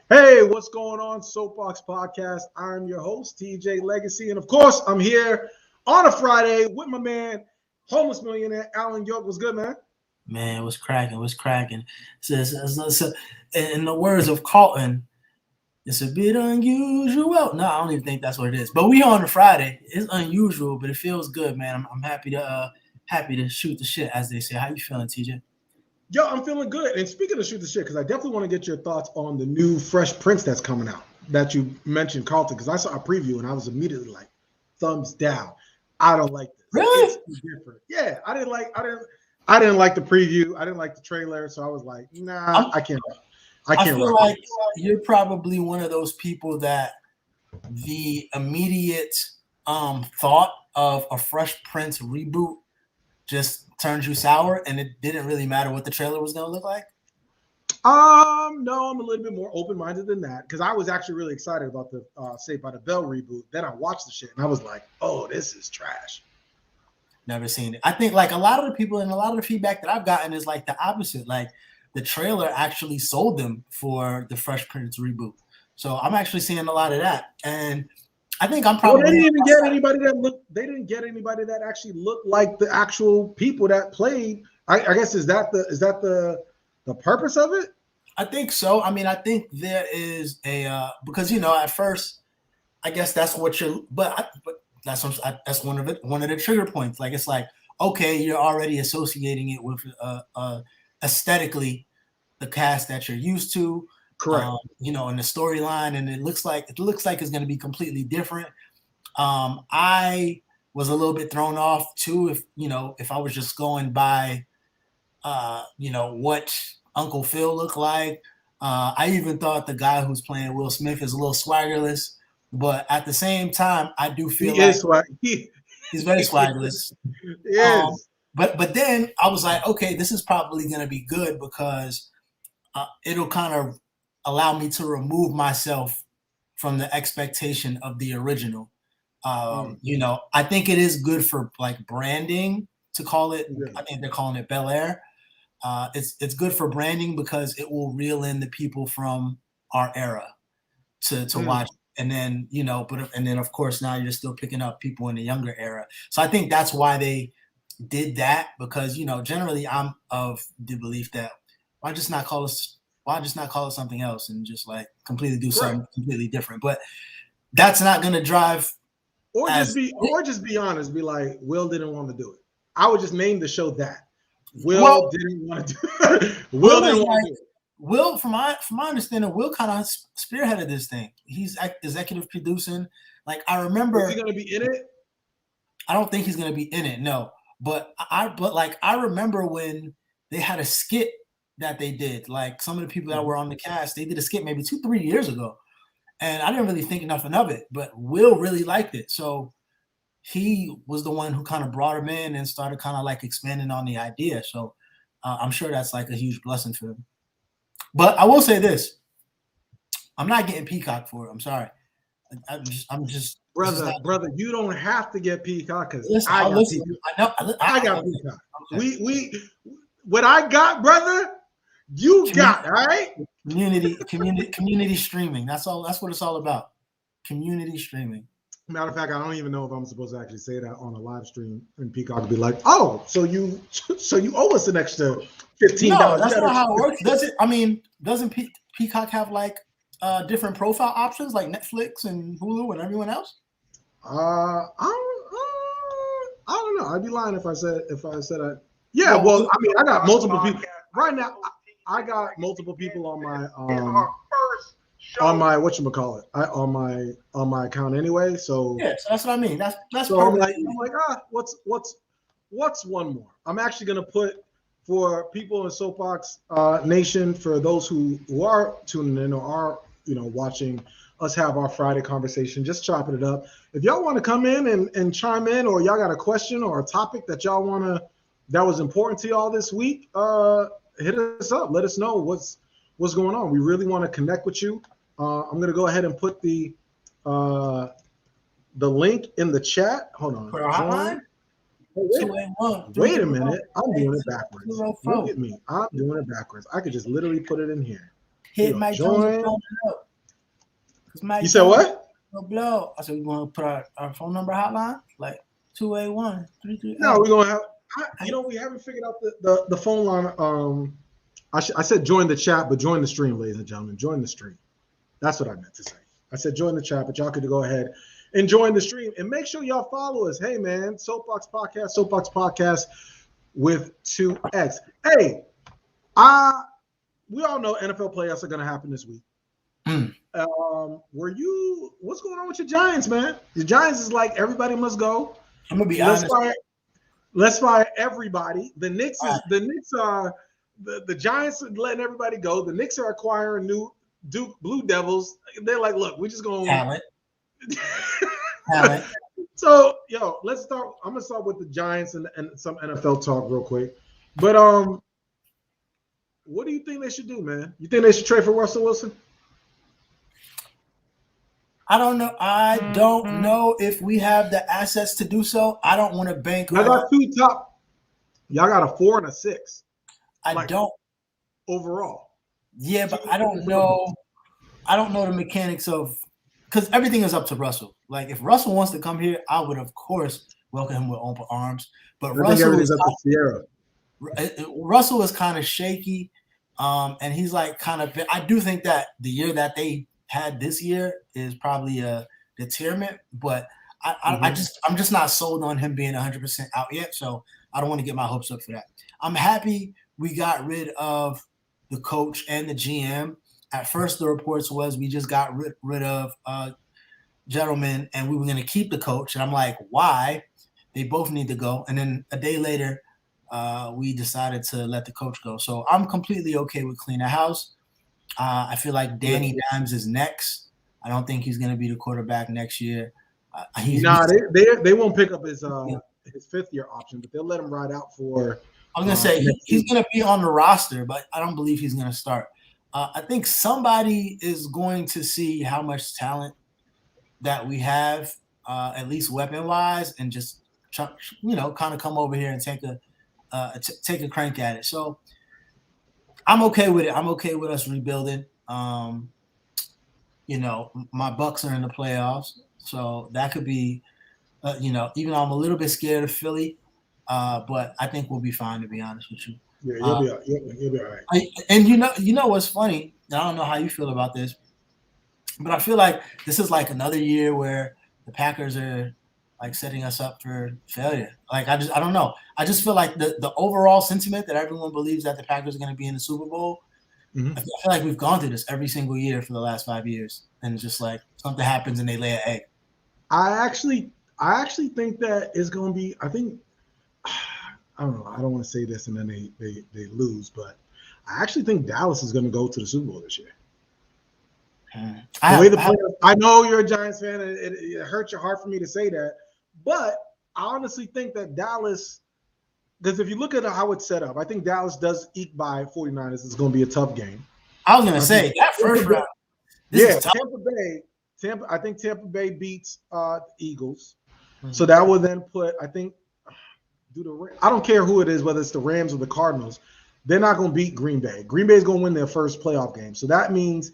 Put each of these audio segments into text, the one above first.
Hey, what's going on, Soapboxx Podcast? I'm your host, TJ Legacy. And of course, I'm here on a Friday with my man, homeless millionaire Alan York. What's good, man? Man, what's cracking? What's cracking? In the words of Carlton, it's a bit unusual. No, I don't even think that's what it is. But we on a Friday. It's unusual, but it feels good, man. I'm happy to shoot the shit, as they say. How you feeling, TJ? Yo, I'm feeling good. And speaking of shoot the shit, because I definitely want to get your thoughts on the new Fresh Prince that's coming out that you mentioned, Carlton, because I saw a preview and I was immediately like, thumbs down. I don't like this. Really? It's different. Yeah, I didn't like the preview. I didn't like the trailer. So I was like, nah, I can't. I can't. feel like you're probably one of those people that the immediate thought of a Fresh Prince reboot just turned you sour, and it didn't really matter what the trailer was going to look like? No, I'm a little bit more open-minded than that because I was actually really excited about the Saved by the Bell reboot. Then I watched the shit and I was like, oh, this is trash. Never seen it. I think like a lot of the people and a lot of the feedback that I've gotten is like the opposite. Like the trailer actually sold them for the Fresh Prince reboot. So I'm actually seeing a lot of that. And I think I'm probably they didn't even get anybody that looked. They didn't get anybody that actually looked like the actual people that played. I guess is that the purpose of it? I think so. I mean, I think there is a because at first, I guess that's what you're. But that's one of the trigger points. Like it's like okay, you're already associating it with aesthetically the cast that you're used to. Correct. In the storyline, and it looks like it's going to be completely different. I was a little bit thrown off too if I was just going by what Uncle Phil looked like. I even thought the guy who's playing Will Smith is a little swaggerless, but at the same time, I do feel he's very swaggerless. Yes. But then I was like, okay, this is probably going to be good because it'll kind of allow me to remove myself from the expectation of the original. I think it is good for like branding to call it. Yeah. I think they're calling it Bel Air. It's good for branding because it will reel in the people from our era to watch. And then, and then of course now you're still picking up people in the younger era. So I think that's why they did that because, generally I'm of the belief that why just not call it something else and just like completely do something completely different. But that's not going to drive. Or just be honest. Be like, Will didn't want to do it. I would just name the show that. Will didn't want to do it. Will didn't want to do it. Will, from my understanding, Will kind of spearheaded this thing. He's executive producing. Like I remember, is he going to be in it? I don't think he's going to be in it. No, but I remember when they had a skit that they did. Like some of the people that were on the cast, they did a skit maybe 2-3 years ago, and I didn't really think nothing of it. But Will really liked it, so he was the one who kind of brought him in and started kind of like expanding on the idea. So I'm sure that's like a huge blessing for him. But I will say this: I'm not getting Peacock for it. I'm sorry. I'm just brother. You don't have to get Peacock because I got Peacock. We what I got, brother. You got all right. Community streaming. That's all. That's what it's all about. Community streaming. Matter of fact, I don't even know if I'm supposed to actually say that on a live stream, and Peacock would be like, "Oh, so you owe us an extra $15." No, that's not how it works. Does it? I mean, doesn't Peacock have like different profile options like Netflix and Hulu and everyone else? I don't know. I'd be lying if I said I. Yeah, well, I mean, I got multiple people right now. I got multiple people on my on my whatchamacallit, on my account anyway. So yeah, so that's what I mean. That's so I'm like what's one more? I'm actually gonna put for people in Soapboxx Nation, for those who are tuning in or are watching us have our Friday conversation, just chopping it up. If y'all want to come in and chime in, or y'all got a question or a topic that y'all that was important to y'all this week, hit us up. Let us know what's going on. We really want to connect with you. I'm gonna go ahead and put the link in the chat. Hold on. For our hotline? Wait a minute. I'm doing it backwards. Look at me. I'm doing it backwards. I could just literally put it in here. Hit Mike join. Jones up. You said what? Blow. I said we're gonna put our phone number hotline like 281-338. No, we're gonna have. We haven't figured out the phone line. I said join the chat, but join the stream, ladies and gentlemen. Join the stream. That's what I meant to say. I said join the chat, but y'all could go ahead and join the stream. And make sure y'all follow us. Hey, man, Soapboxx Podcast with 2X. Hey, we all know NFL playoffs are going to happen this week. What's going on with your Giants, man? Your Giants is like everybody must go. I'm going to be honest. Let's fire everybody. The Knicks are the Giants are letting everybody go. The Knicks are acquiring new Duke Blue Devils. They're like, look, we're just going talent. So, let's start. I'm gonna start with the Giants and some NFL talk real quick. But what do you think they should do, man? You think they should trade for Russell Wilson? I don't know. I don't know if we have the assets to do so. I don't want to bank. I got two top. Y'all got a 4 and a 6. I don't overall. Yeah, but I don't know. I don't know the mechanics of, because everything is up to Russell. Like if Russell wants to come here, I would of course welcome him with open arms. But Russell is up to Sierra. Russell is kind of shaky, and he's like kind of. I do think that the year that they had this year is probably a deterrent, but I'm just not sold on him being 100% out yet. So I don't want to get my hopes up for that. I'm happy we got rid of the coach and the GM. At first, the reports was we just got rid of gentlemen and we were going to keep the coach. And I'm like, why? They both need to go. And then a day later, we decided to let the coach go. So I'm completely okay with cleaning house. I feel like Danny Dimes is next. I don't think he's going to be the quarterback next year. They won't pick up his 5th-year option, but they'll let him ride out for. I was going to say he's going to be on the roster, but I don't believe he's going to start. I think somebody is going to see how much talent that we have, at least weapon-wise, and just kind of come over here and take a crank at it. So I'm okay with it. I'm okay with us rebuilding. My Bucks are in the playoffs, so that could be, even though I'm a little bit scared of Philly, but I think we'll be fine, to be honest with you. Yeah, you'll be all right. And you know what's funny? I don't know how you feel about this, but I feel like this is like another year where the Packers are like setting us up for failure. Like I don't know. I just feel like the overall sentiment that everyone believes that the Packers are going to be in the Super Bowl. Mm-hmm. I feel like we've gone through this every single year for the last 5 years, and it's just like something happens and they lay an egg. I actually think that is going to be. I don't know. I don't want to say this and then they lose, but I actually think Dallas is going to go to the Super Bowl this year. I know you're a Giants fan, and it hurts your heart for me to say that, but I honestly think that Dallas, because if you look at how it's set up, I think Dallas does eke by 49ers. It's going to be a tough game. I was going to say that first round. I think Tampa Bay beats the Eagles, so that will then put I don't care who it is, whether it's the Rams or the Cardinals. They're not going to beat Green Bay. Green Bay is going to win their first playoff game. So that means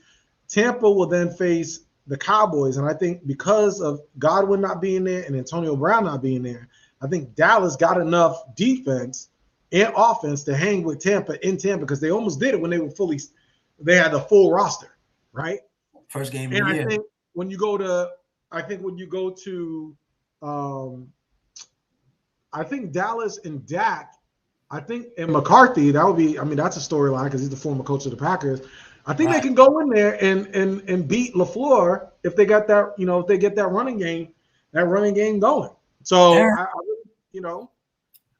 Tampa will then face the Cowboys. And I think because of Godwin not being there and Antonio Brown not being there, I think Dallas got enough defense and offense to hang with Tampa in Tampa, because they almost did it when they had the full roster, right? First game of the year. I think when you go to I think Dallas and Dak, and McCarthy, that would be, that's a storyline because he's the former coach of the Packers. I think they can go in there and beat LaFleur if they got that, if they get that running game going. So, I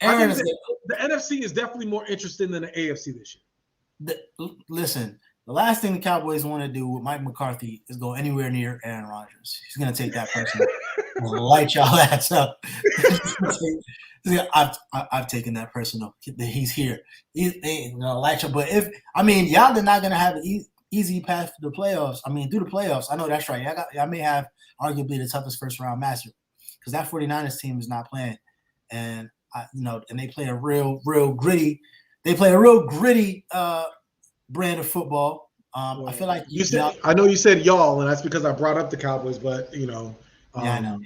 think the NFC is definitely more interesting than the AFC this year. Listen, the last thing the Cowboys want to do with Mike McCarthy is go anywhere near Aaron Rodgers. He's going to take that person and light y'all ass up. I've taken that personal. He's here. He's light you. But y'all are not going to have an easy path to the playoffs. Through the playoffs. I know that's right. I may have arguably the toughest first round matchup because that 49ers team is not playing, and they play a real gritty. They play a real gritty brand of football. I feel like I know you said y'all, and that's because I brought up the Cowboys, but I know.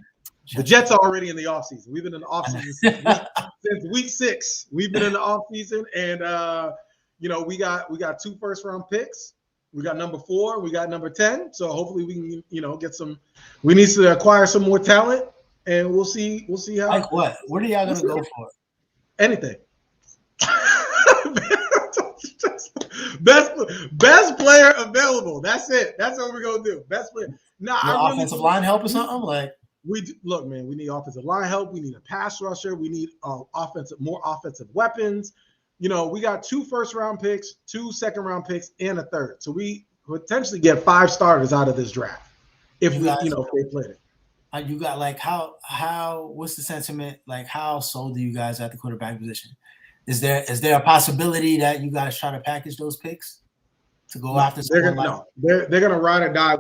The Jets are already in the offseason. We've been in the offseason since week 6. We've been in the offseason, and we got 2 first-round picks. We got number 4. We got number 10. So hopefully we can get some. We need to acquire some more talent, and we'll see how. Like what? What are y'all gonna go for? Anything. Best player available. That's it. That's what we're gonna do. Best player. Nah, offensive line help or something like. Look, man. We need offensive line help. We need a pass rusher. We need more offensive weapons. We got 2 first-round picks, 2 second-round picks, and a third. So we potentially get 5 starters out of this draft if if they played it. You got like how what's the sentiment? Like how sold do you guys at the quarterback position? Is there a possibility that you guys try to package those picks to go after someone? They're gonna ride or die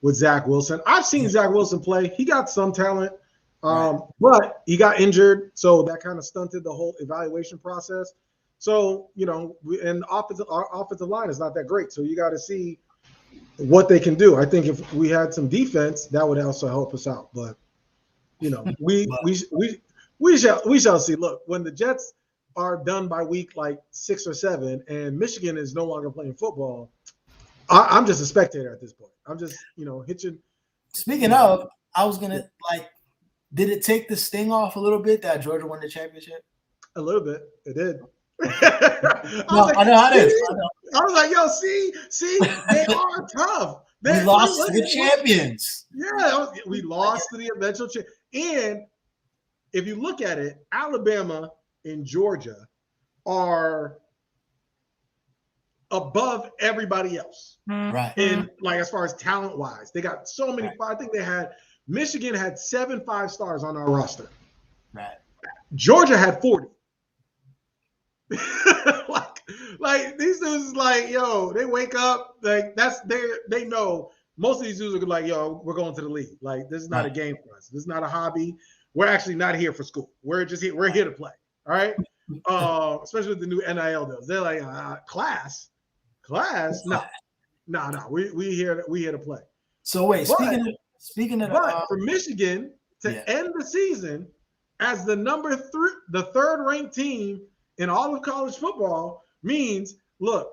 with Zach Wilson. I've seen Zach Wilson play. He got some talent, but he got injured, so that kind of stunted the whole evaluation process. So our offensive line is not that great. So you got to see what they can do. I think if we had some defense, that would also help us out. But we shall see. Look, when the Jets are done by week like 6 or 7, and Michigan is no longer playing football, I'm just a spectator at this point. I'm just hitching. Speaking of, I was gonna did it take the sting off a little bit that Georgia won the championship? A little bit, it did. I know how it is. I was like, yo, see, they are tough. We lost to the champions. Yeah, we lost to the eventual champ. And if you look at it, Alabama and Georgia are above everybody else. Right. And as far as talent wise, they got so many. I think Michigan had 7 5-stars on our roster. Right. Georgia had 40. These dudes they wake up they know most of these dudes are like, yo, we're going to the league. This is not a game for us. This is not a hobby. We're actually not here for school. We're just here. We're here to play. All right. Especially with the new NIL deals. They're like, class. No. We here to play. So wait, speaking of for Michigan to end the season as the 3rd ranked team in all of college football means, look,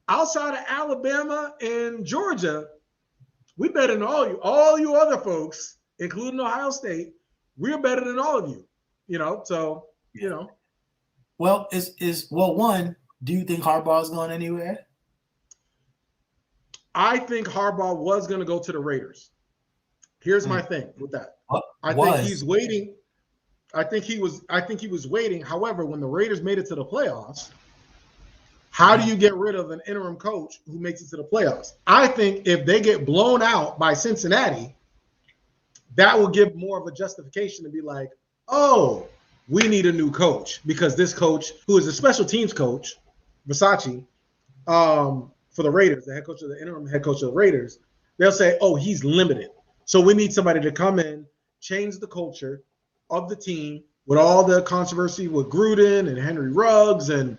outside of Alabama and Georgia, we better than all you other folks, including Ohio State. We're better than all of you. Well, one, do you think Harbaugh is going anywhere? I think Harbaugh was going to go to the Raiders. Here's my thing with that. I think he's waiting. I think he was waiting. However, when the Raiders made it to the playoffs, how do you get rid of an interim coach who makes it to the playoffs? I think if they get blown out by Cincinnati, that will give more of a justification to be like, oh, we need a new coach because this coach, who is a special teams coach, Versace, for the Raiders, the interim head coach of the Raiders, they'll say, oh, he's limited. So we need somebody to come in, change the culture of the team with all the controversy with Gruden and Henry Ruggs. And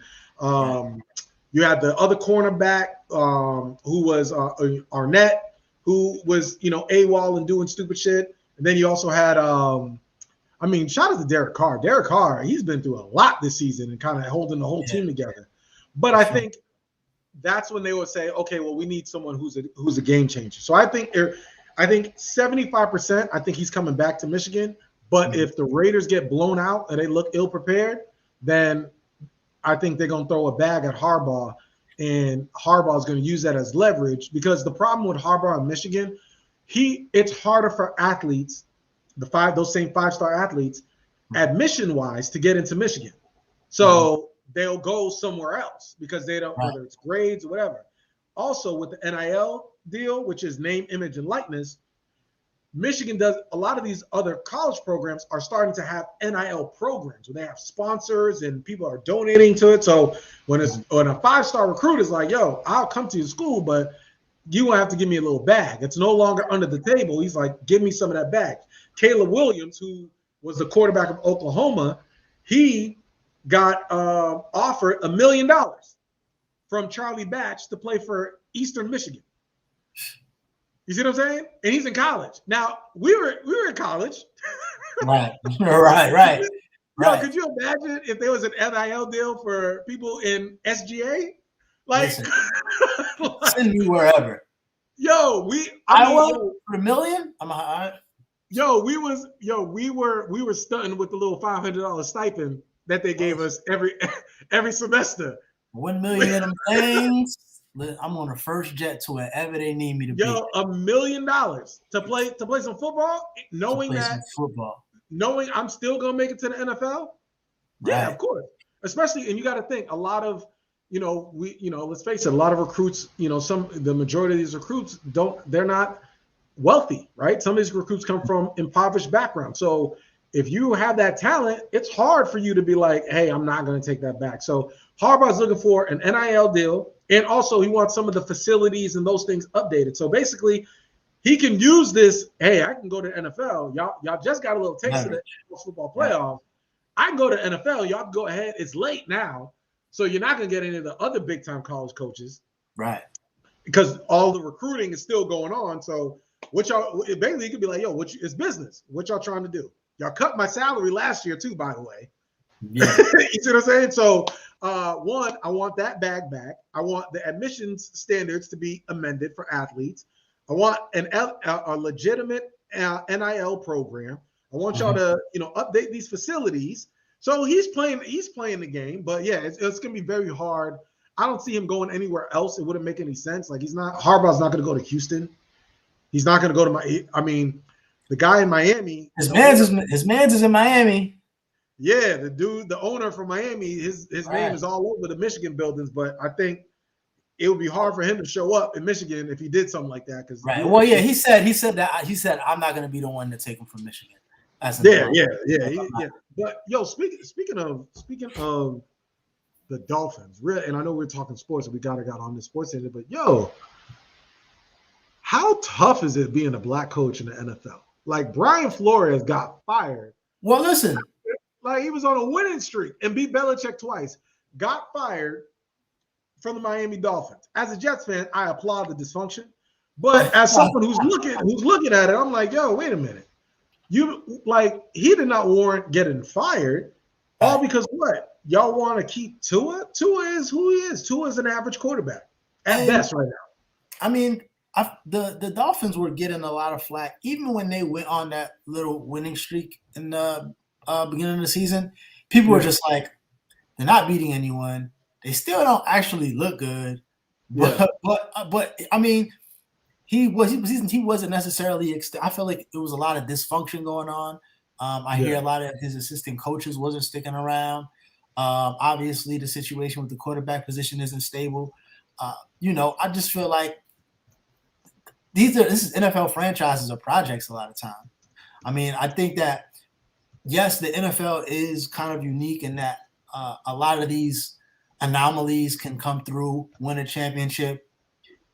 you had the other cornerback who was Arnett, who was, AWOL and doing stupid shit. And then you also had, shout out to Derek Carr. Derek Carr, he's been through a lot this season and kind of holding the whole team together. But I think that's when they would say, okay, well, we need someone who's a game changer. So I think 75%, I think he's coming back to Michigan. But if the Raiders get blown out and they look ill-prepared, then I think they're going to throw a bag at Harbaugh, and Harbaugh is going to use that as leverage, because the problem with Harbaugh in Michigan, it's harder for athletes, those same 5-star athletes, admission-wise, to get into Michigan. So they'll go somewhere else because they don't, whether it's grades or whatever. Also, with the NIL deal, which is name, image, and likeness, Michigan does a lot of these other college programs are starting to have NIL programs where they have sponsors and people are donating to it. So when a 5-star recruit is like, yo, I'll come to your school, but you won't have to give me a little bag. It's no longer under the table. He's like, give me some of that bag. Caleb Williams, who was the quarterback of Oklahoma, he got offered $1 million from Charlie Batch to play for Eastern Michigan. You see what I'm saying? And he's in college. Now, we were in college. Right. Right. Yo, could you imagine if there was an NIL deal for people in SGA? Like, listen, send me wherever. Yo, for $1 million? We were stunting with the little $500 stipend that they gave us every semester. $1 million of them things. I'm on the first jet to wherever they need me to be. $1 million to play some football, knowing I'm still gonna make it to the NFL. Yeah, of course. Especially, and you got to think a lot of, let's face it, a lot of recruits, the majority of these recruits they're not wealthy, right? Some of these recruits come from impoverished backgrounds. So if you have that talent, it's hard for you to be like, hey, I'm not going to take that back. So Harbaugh's looking for an NIL deal, and also he wants some of the facilities and those things updated. So basically, he can use this. Hey, I can go to NFL. Y'all just got a little taste of the football playoff. I can go to NFL. Y'all go ahead. It's late now, so you're not going to get any of the other big time college coaches, right? Because all the recruiting is still going on. So what y'all basically, you could be like, yo, it's business. What y'all trying to do? Y'all cut my salary last year too, by the way. Yeah. You see what I'm saying? So one, I want that bag back. I want the admissions standards to be amended for athletes. I want a legitimate NIL program. I want y'all to, update these facilities. So he's playing the game, but yeah, it's gonna be very hard. I don't see him going anywhere else. It wouldn't make any sense. Like Harbaugh's not gonna go to Houston. He's not gonna go to the guy in Miami. His man's is in Miami. Yeah, the owner from Miami, his name is all over the Michigan buildings, but I think it would be hard for him to show up in Michigan if he did something like that. Right. Well, yeah, he said I'm not going to be the one to take him from Michigan. Yeah. But yo, speaking of the Dolphins, and I know we're talking sports, and we got on the sports end, but yo, how tough is it being a black coach in the NFL? Like Brian Flores got fired. Well, listen. Like he was on a winning streak and beat Belichick twice. Got fired from the Miami Dolphins. As a Jets fan, I applaud the dysfunction. But as someone who's looking at it, I'm like, yo, wait a minute. He did not warrant getting fired. All because what? Y'all want to keep Tua? Tua is who he is. Tua is an average quarterback at best right now. I mean, the Dolphins were getting a lot of flack even when they went on that little winning streak in the beginning of the season. People were just like, they're not beating anyone. They still don't actually look good. But I mean, he wasn't necessarily. I feel like there was a lot of dysfunction going on. I hear a lot of his assistant coaches wasn't sticking around. Obviously, the situation with the quarterback position isn't stable. I just feel like this is NFL franchises or projects a lot of time. I mean, I think that yes, the NFL is kind of unique in that a lot of these anomalies can come through, win a championship,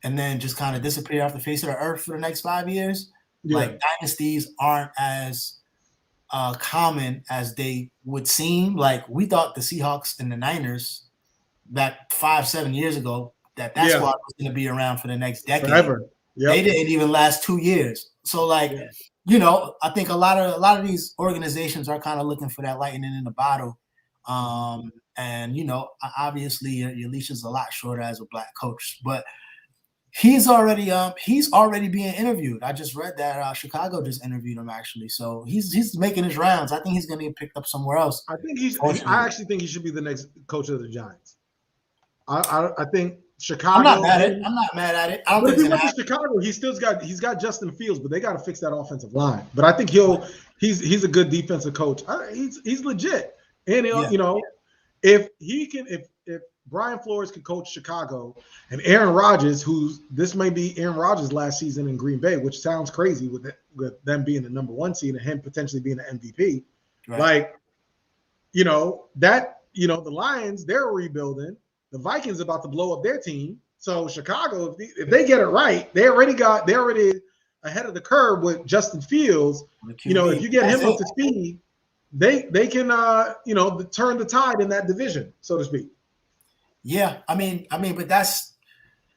and then just kind of disappear off the face of the earth for the next 5 years. Yeah. Like dynasties aren't as common as they would seem. Like we thought the Seahawks and the Niners back 5-7 years ago that squad was going to be around for the next decade. Forever. Yep. They didn't even last 2 years. So I think a lot of these organizations are kind of looking for that lightning in the bottle. And obviously your leash is a lot shorter as a black coach, but he's already being interviewed. I just read that Chicago just interviewed him actually. So he's making his rounds. I think he's going to get picked up somewhere else. I actually think he should be the next coach of the Giants. I think Chicago. I'm not mad at it. I don't think it's Chicago. He's got Justin Fields, but they got to fix that offensive line. But I think he's a good defensive coach. He's legit, and if Brian Flores can coach Chicago and Aaron Rodgers, this may be Aaron Rodgers' last season in Green Bay, which sounds crazy with them being the number one seed and him potentially being the MVP. Right. The Lions, they're rebuilding. The Vikings about to blow up their team. So Chicago, if they get it right, they're already ahead of the curve with Justin Fields. If you get him up to speed, they can turn the tide in that division, so to speak. Yeah, I mean, but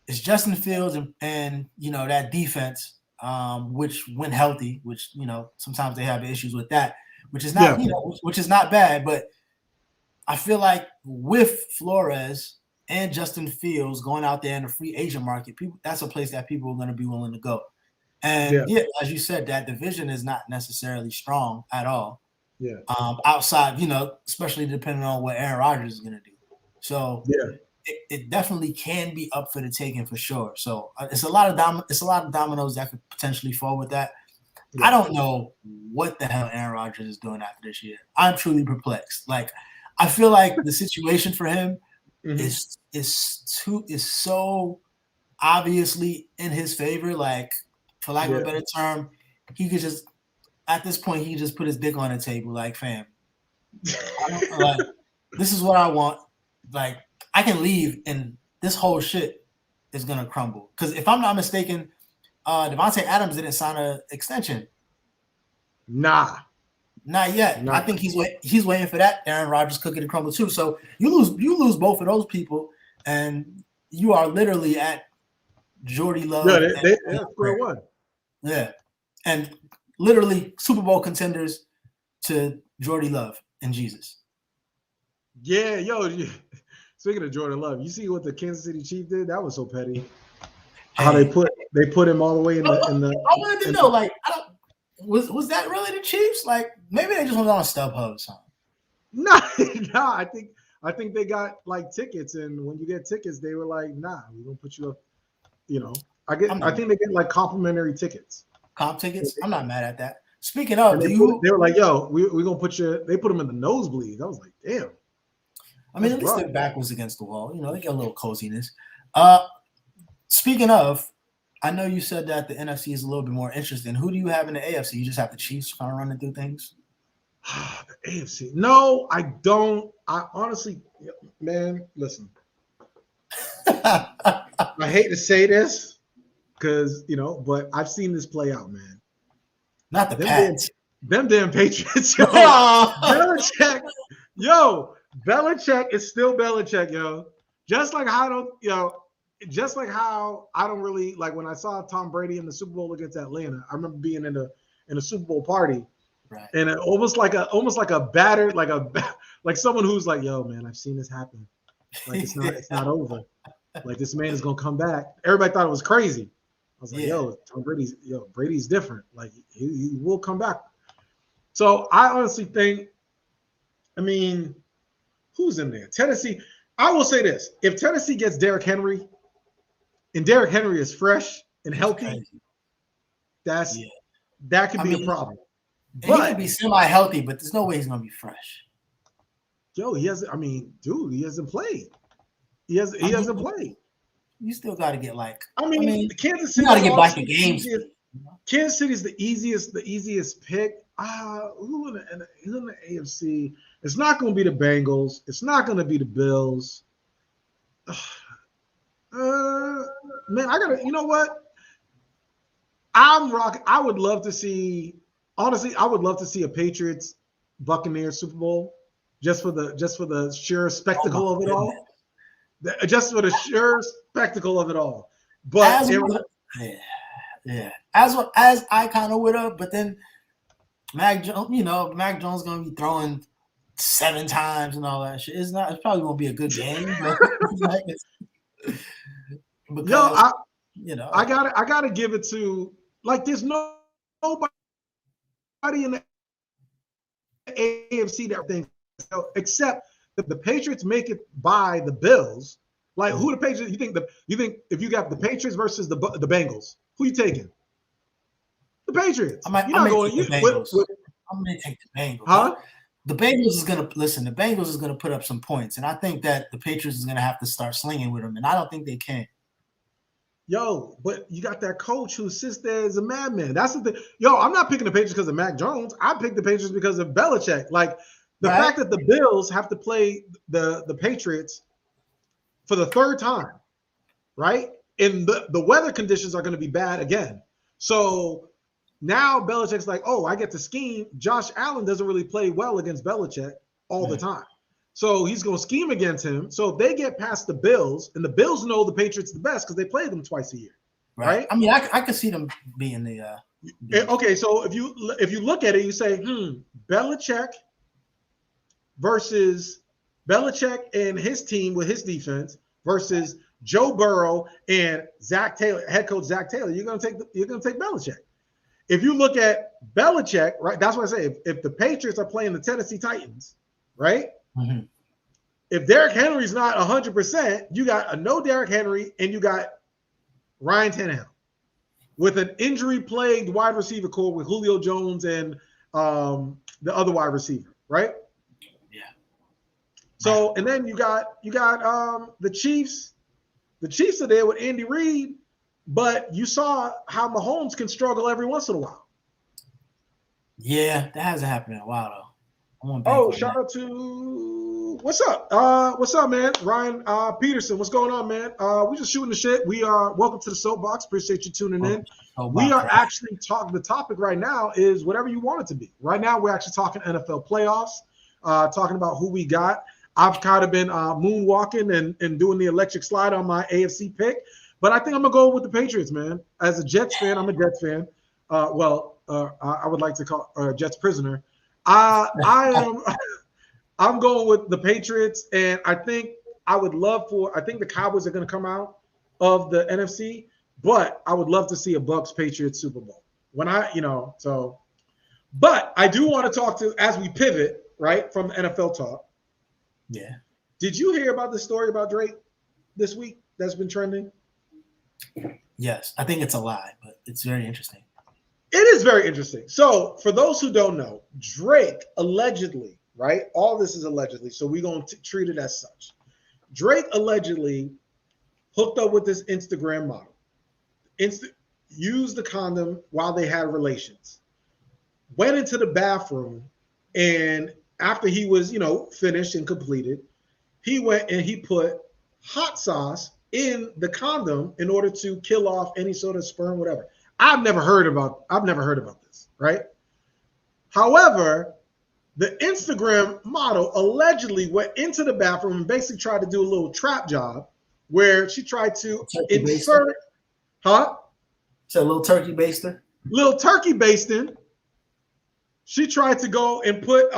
it's Justin Fields and that defense, which when healthy, which sometimes they have issues with that, which is not which is not bad, but I feel like with Flores and Justin Fields going out there in the free agent market, that's a place that people are going to be willing to go. And as you said, that division is not necessarily strong at all. Yeah. Outside, especially depending on what Aaron Rodgers is going to do. So it definitely can be up for the taking for sure. So it's a lot of dominoes that could potentially fall with that. Yeah. I don't know what the hell Aaron Rodgers is doing after this year. I'm truly perplexed. Like, I feel like the situation for him is so obviously in his favor. Like, for lack of a better term, he could just at this point he just put his dick on the table. Like, fam, this is what I want. Like, I can leave and this whole shit is gonna crumble. Because if I'm not mistaken, Devontae Adams didn't sign an extension. Nah. Not yet. I think he's waiting for that Aaron Rodgers cookie to crumble too. So you lose both of those people, and you are literally at Jordy Love. Yeah, they're square one. Yeah, and literally Super Bowl contenders to Jordy Love and Jesus. Yeah, speaking of Jordan Love, you see what the Kansas City Chiefs did? That was so petty. How they put him all the way in the. I wanted to know, like, was that really the Chiefs? Like, maybe they just went on StubHub or something. No, I think they got like tickets, and when you get tickets, they were like, "Nah, we're gonna put you up." I think they get like complimentary tickets. Comp tickets? I'm not mad at that. Speaking of, they were like, "Yo, we're gonna put you." They put them in the nosebleeds. I was like, "Damn." I mean, at least their back was against the wall. They get a little coziness. Speaking of, I know you said that the NFC is a little bit more interesting. Who do you have in the AFC? You just have the Chiefs kind of running through things? The AFC. No, I don't. I honestly, man, listen. I hate to say this because, but I've seen this play out, man. Not the Pats. Them damn Patriots. Belichick is still Belichick, yo. Just like how I don't really like when I saw Tom Brady in the Super Bowl against Atlanta. I remember being in a Super Bowl party, right? And almost like a battered, like someone who's like, "Yo, man, I've seen this happen. Like it's not over. Like this man is gonna come back." Everybody thought it was crazy. I was like, "Yo, Tom Brady's different. Like he will come back." So I honestly think, I mean, who's in there? Tennessee. I will say this: if Tennessee gets Derrick Henry, and Derrick Henry is fresh and healthy, that could be a problem. But he could be semi-healthy, but there's no way he's gonna be fresh. Yo, he hasn't played. He hasn't played. You still got to get Kansas City. You got to get back to games. Kansas City is the easiest pick. Who in the AFC? It's not going to be the Bengals. It's not going to be the Bills. Man, I gotta. You know what? I'm rocking. I would love to see. Honestly, I would love to see a Patriots Buccaneers Super Bowl just for the sheer spectacle of it all. Just for the sheer spectacle of it all. But as I kind of would have, but then Mac Jones gonna be throwing 7 times and all that shit. It's probably gonna be a good game. But I gotta give it to, like, there's nobody in the AFC that thinks except that the Patriots make it by the Bills. Like, who the Patriots? You think if you got the Patriots versus the Bengals, who you taking? The Patriots. I'm gonna take the Bengals. Huh? The Bengals is gonna put up some points, and I think that the Patriots is gonna have to start slinging with them, and I don't think they can. Yo, but you got that coach who sits there as a madman. That's the thing. Yo, I'm not picking the Patriots because of Mac Jones. I picked the Patriots because of Belichick. Like, the fact that the Bills have to play the Patriots for the 3rd time, right? And the weather conditions are going to be bad again. So now Belichick's like, oh, I get to scheme. Josh Allen doesn't really play well against Belichick all the time. So he's going to scheme against him. So if they get past the Bills, and the Bills know the Patriots the best because they play them twice a year, right? I mean, I could see them being the. Okay, so if you look at it, you say, Belichick versus Belichick and his team with his defense versus Joe Burrow and Zach Taylor, head coach Zach Taylor. You're gonna take Belichick. If you look at Belichick, right? That's what I say. If the Patriots are playing the Tennessee Titans, right? Mm-hmm. If Derrick Henry's not 100%, you got a no Derrick Henry and you got Ryan Tannehill with an injury-plagued wide receiver core with Julio Jones and the other wide receiver, right? Yeah. So, and then you got the Chiefs. The Chiefs are there with Andy Reid, but you saw how Mahomes can struggle every once in a while. Yeah, that hasn't happened in a while though. Shout out to what's up, man? Ryan Peterson, what's going on, man? We just shooting the shit. We are welcome to the Soapbox. Appreciate you tuning in. We are actually talking. The topic right now is whatever you want it to be. Right now, we're actually talking NFL playoffs, talking about who we got. I've kind of been moonwalking and doing the electric slide on my AFC pick, but I think I'm gonna go with the Patriots, man. As a Jets fan, I'm a Jets fan. I would like to call Jets prisoner. I'm going with the Patriots, and I think the Cowboys are going to come out of the NFC, but I would love to see a Bucks Patriots Super Bowl. But I do want to talk to, as we pivot, right, from NFL talk. Yeah. Did you hear about the story about Drake this week that's been trending? Yes, I think it's a lie, but it's very interesting. It is very interesting. So for those who don't know, Drake allegedly, right? All this is allegedly, so we're going to treat it as such. Drake allegedly hooked up with this Instagram model, used the condom while they had relations, went into the bathroom, and after he was, finished and completed, he went and he put hot sauce in the condom in order to kill off any sort of sperm, whatever. I've never heard about this, right? However, the Instagram model allegedly went into the bathroom and basically tried to do a little trap job where she tried to insert, It's a little turkey baster. Little turkey basting. She tried to go and put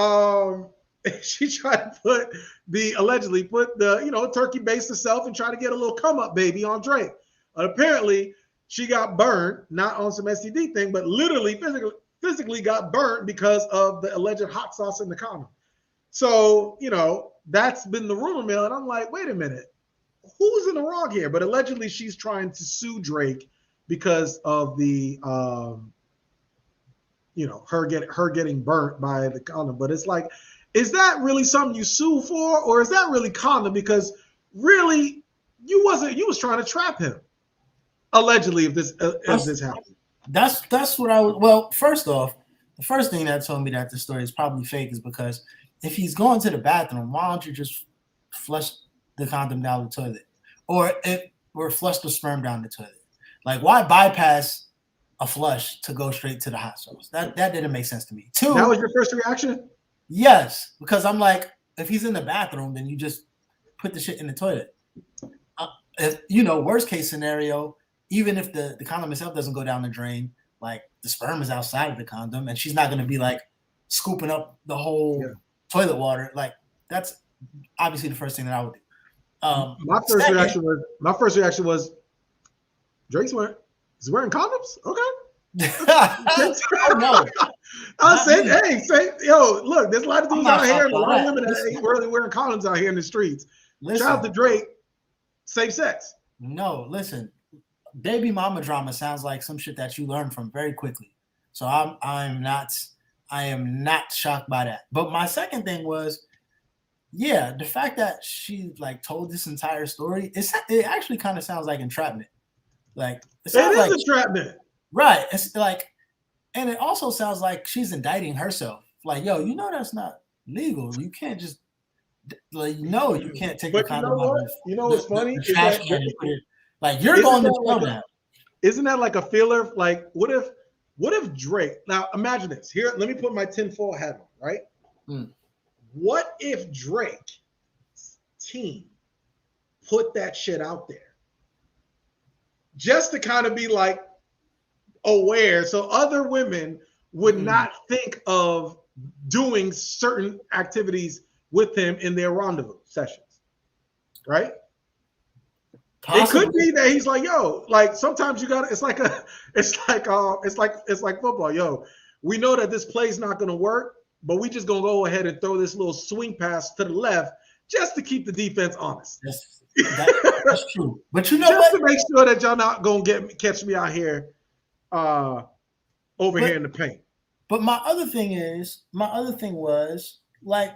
allegedly put the turkey baste herself and try to get a little come up baby on Drake. Apparently, she got burned, not on some STD thing, but literally physically got burned because of the alleged hot sauce in the condom. So, that's been the rumor mill. And I'm like, wait a minute, who's in the wrong here? But allegedly she's trying to sue Drake because of the, her getting burnt by the condom. But it's like, is that really something you sue for? Or is that really condom? Because really, you was trying to trap him. Allegedly, if this happened. That's what I would. Well, first off, the first thing that told me that the story is probably fake is because if he's going to the bathroom, why don't you just flush the condom down the toilet, or flush the sperm down the toilet? Like, why bypass a flush to go straight to the hot sauce? That didn't make sense to me. Two. That was your first reaction? Yes, because I'm like, if he's in the bathroom, then you just put the shit in the toilet. Worst case scenario. Even if the condom itself doesn't go down the drain, like the sperm is outside of the condom, and she's not going to be like scooping up the whole toilet water. Like that's obviously the first thing that I would do. My first reaction was Drake's wearing condoms. Okay. No. I said, look, there's a lot of dudes out here, a lot of women that ain't really wearing condoms out here in the streets. Shout out to Drake. Safe sex. No, listen. Baby mama drama sounds like some shit that you learn from very quickly. So I am not shocked by that. But my second thing was, the fact that she told this entire story, it actually kind of sounds like entrapment. Like it is entrapment. Right. It's like, and it also sounds like she's indicting herself. Like, that's not legal. You can't just you can't take the condom out. What's funny? Like you're going to show that. Isn't that like a feeler? Like, what if Drake? Now imagine this. Here, let me put my tinfoil hat on. Right. Mm. What if Drake team put that shit out there just to kind of be like aware so other women would not think of doing certain activities with him in their rendezvous sessions, right? Possibly. It could be that he's like, yo, like sometimes you got it's like football, yo. We know that this play's not going to work, but we just gonna go ahead and throw this little swing pass to the left just to keep the defense honest. That's true. But you know just what? to make sure that y'all not gonna catch me out here here in the paint. But my other thing was like,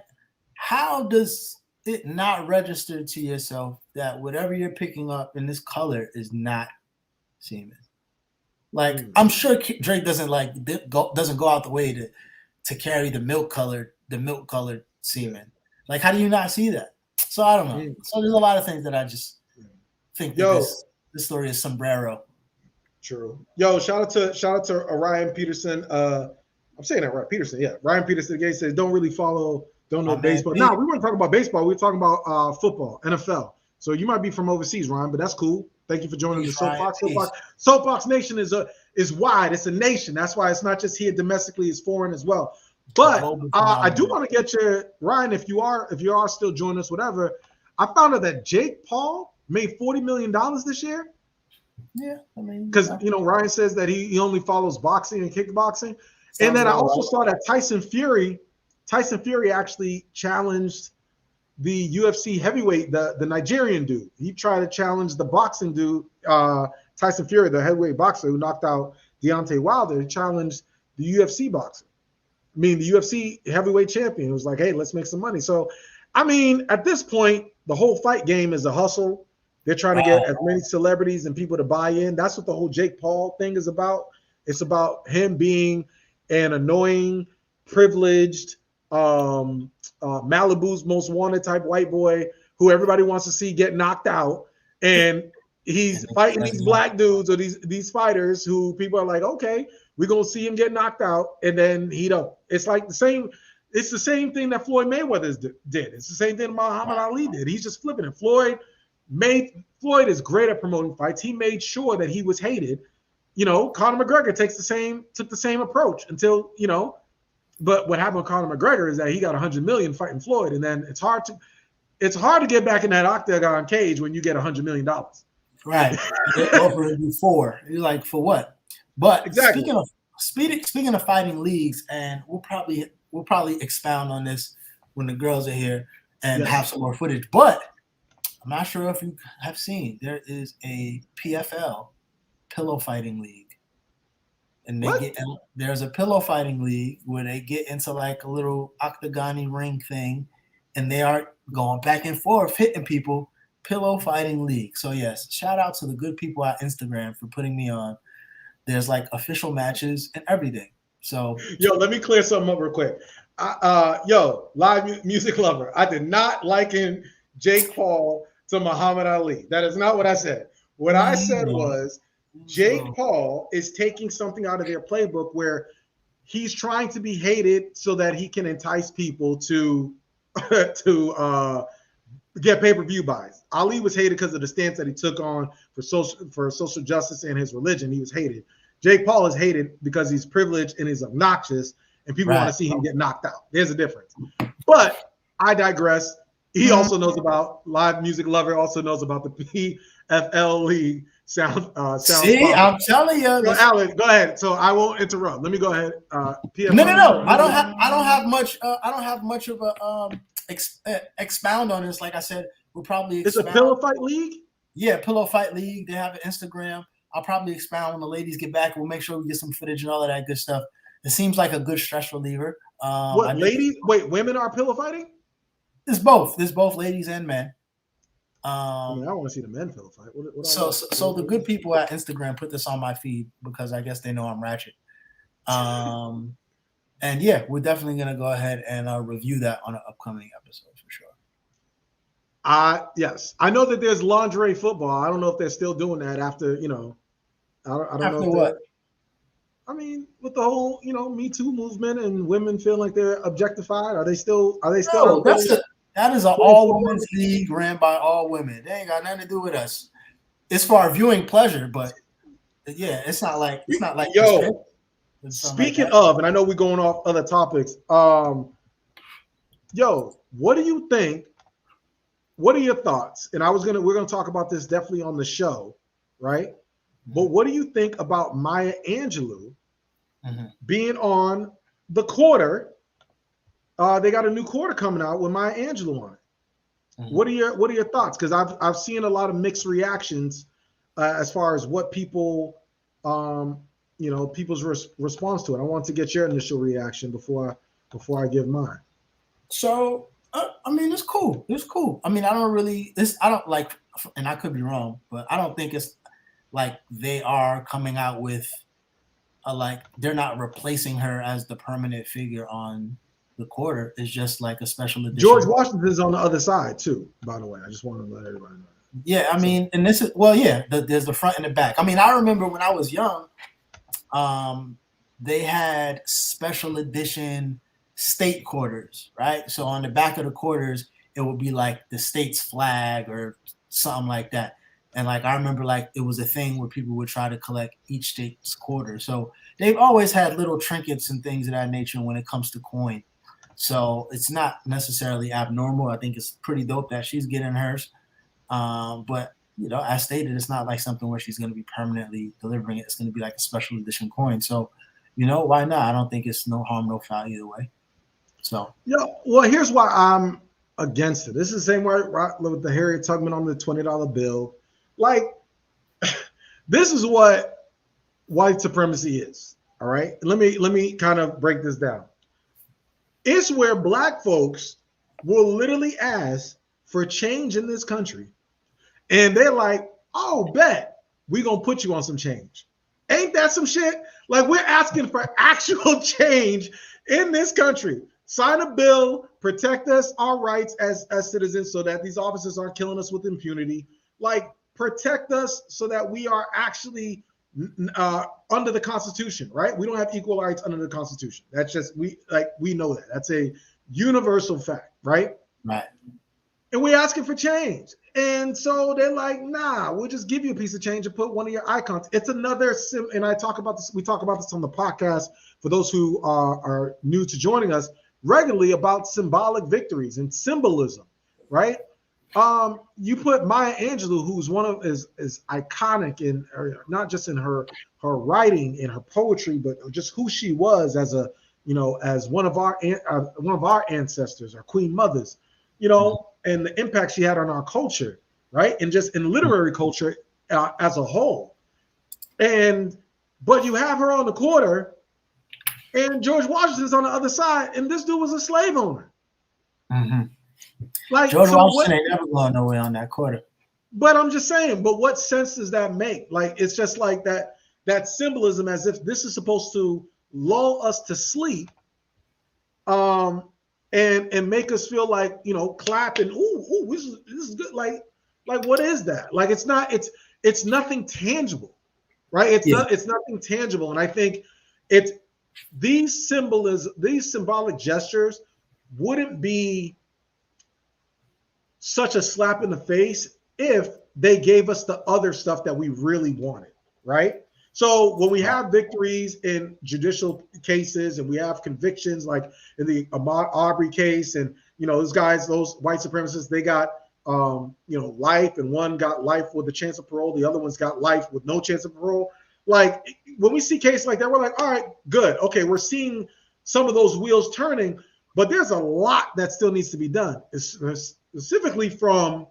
how does it not register to yourself that whatever you're picking up in this color is not semen? Like, I'm sure Drake doesn't go out the way to carry the milk colored semen. Like, how do you not see that? So I don't know. So there's a lot of things that I just think that this story is sombrero. True. Yo, shout out to Ryan Peterson. I'm saying that right, Peterson. Yeah, Ryan Peterson again says don't know baseball. No, we weren't talking about baseball. We were talking about football, NFL. So you might be from overseas, Ryan, but that's cool. Thank you for joining the Soapbox. Soapbox Nation is wide. It's a nation. That's why it's not just here domestically; it's foreign as well. But I do want to get your Ryan, if you are still joining us, whatever. I found out that Jake Paul made $40 million this year. Yeah, I mean, because Ryan says that he only follows boxing and kickboxing, and then I also saw that Tyson Fury actually challenged the UFC heavyweight, the Nigerian dude. He tried to challenge the boxing dude, Tyson Fury, the heavyweight boxer who knocked out Deontay Wilder. He challenged the UFC boxer. I mean, the UFC heavyweight champion. It was like, hey, let's make some money. So, I mean, at this point, the whole fight game is a hustle. They're trying to get as many celebrities and people to buy in. That's what the whole Jake Paul thing is about. It's about him being an annoying, privileged, Malibu's most wanted type white boy who everybody wants to see get knocked out. And he's fighting these black dudes or these fighters who people are like, okay, we're going to see him get knocked out. And then he don't. It's like the same thing that Floyd Mayweather did. It's the same thing Muhammad Ali did. He's just flipping it. Floyd is great at promoting fights. He made sure that he was hated. Conor McGregor took the same approach until, but what happened with Conor McGregor is that he got 100 million fighting Floyd. And then it's hard to get back in that octagon cage when you get $100 million. Right. They offered you $4. You're like, for what? But exactly. Speaking of fighting leagues, and we'll probably expound on this when the girls are here and have some more footage. But I'm not sure if you have seen, there is a PFL pillow fighting league. And there's a pillow fighting league where they get into like a little octagon ring thing, and they are going back and forth hitting people. Pillow fighting league. So yes, shout out to the good people at Instagram for putting me on. There's like official matches and everything. So let me clear something up real quick. Live music lover. I did not liken Jake Paul to Muhammad Ali. That is not what I said. What I said was Jake Paul is taking something out of their playbook where he's trying to be hated so that he can entice people to get pay-per-view buys. Ali was hated because of the stance that he took on for social justice and his religion. He was hated. Jake Paul is hated because he's privileged and is obnoxious, and people want to see him get knocked out. There's a difference. But I digress. He also knows about live music lover. Also knows about the PFL league sound. See, I'm telling you. So, Alan, go ahead. So I won't interrupt. Let me go ahead. PFL no. I don't have much. I don't have much of a expound on this. Like I said, we'll probably. It's a pillow fight league. Yeah, pillow fight league. They have an Instagram. I'll probably expound when the ladies get back. We'll make sure we get some footage and all of that good stuff. It seems like a good stress reliever. Women are pillow fighting? There's both. There's both ladies and men. I want to see the men pillow fight. So the good people at Instagram put this on my feed because I guess they know I'm ratchet. And yeah, we're definitely going to go ahead and review that on an upcoming episode for sure. Yes, I know that there's lingerie football. I don't know if they're still doing that after, I don't after know. What? I mean, with the whole, Me Too movement and women feeling like they're objectified, are they still? No, That is an all women's league ran by all women. They ain't got nothing to do with us. It's for our viewing pleasure, but yeah, it's not like yo. Speaking like of, and I know we're going off other topics. Yo, what do you think? What are your thoughts? And we're gonna talk about this definitely on the show, right? But what do you think about Maya Angelou being on the quarter? They got a new quarter coming out with Maya Angelou on it. What are your thoughts? Because I've seen a lot of mixed reactions as far as what people people's response to it. I want to get your initial reaction before I give mine. So I mean, it's cool. It's cool. I mean, I don't like, and I could be wrong, but I don't think it's like they are coming out with they're not replacing her as the permanent figure on the quarter. It's just like a special edition. George Washington is on the other side too, by the way. I just want to let everybody know. Yeah, I mean, and this is there's the front and the back. I mean, I remember when I was young, they had special edition state quarters, right? So on the back of the quarters, it would be like the state's flag or something like that. And like I remember, like it was a thing where people would try to collect each state's quarter. So they've always had little trinkets and things of that nature when it comes to coin. So it's not necessarily abnormal. I think it's pretty dope that she's getting hers. But as stated, it's not like something where she's going to be permanently delivering it. It's going to be like a special edition coin. So, why not? I don't think it's no harm, no foul either way. So well, here's why I'm against it. This is the same way with the Harriet Tubman on the $20 bill. Like, this is what white supremacy is. All right. Let me kind of break this down. It's where black folks will literally ask for change in this country. And they're like, oh, bet we're going to put you on some change. Ain't that some shit? Like, we're asking for actual change in this country. Sign a bill, protect us, our rights as citizens so that these officers aren't killing us with impunity. Like, protect us so that we are actually under the Constitution, right? We don't have equal rights under the Constitution. That's just, we know that. That's a universal fact, right? Right. And we're asking for change. And so they're like, nah, we'll just give you a piece of change and put one of your icons. It's another and I talk about this, we talk about this on the podcast for those who are new to joining us regularly about symbolic victories and symbolism, right? You put Maya Angelou, who's is iconic in not just in her writing, in her poetry, but just who she was as as one of our ancestors, our queen mothers, and the impact she had on our culture, right? And just in literary culture as a whole. But you have her on the quarter, and George Washington's on the other side, and this dude was a slave owner. Mm-hmm. Like George Washington ain't never going nowhere on that quarter. But I'm just saying, but what sense does that make? Like, it's just like that symbolism, as if this is supposed to lull us to sleep, and make us feel like, clap and ooh, this is good. Like what is that? Like, it's nothing tangible, right? It's nothing tangible. And I think these symbolic gestures wouldn't be such a slap in the face if they gave us the other stuff that we really wanted, right? So when we have victories in judicial cases and we have convictions like in the Ahmaud Arbery case, and those white supremacists, they got life, and one got life with a chance of parole, the other one's got life with no chance of parole. Like, when we see cases like that, we're like, all right, good, okay, we're seeing some of those wheels turning, but there's a lot that still needs to be done, specifically from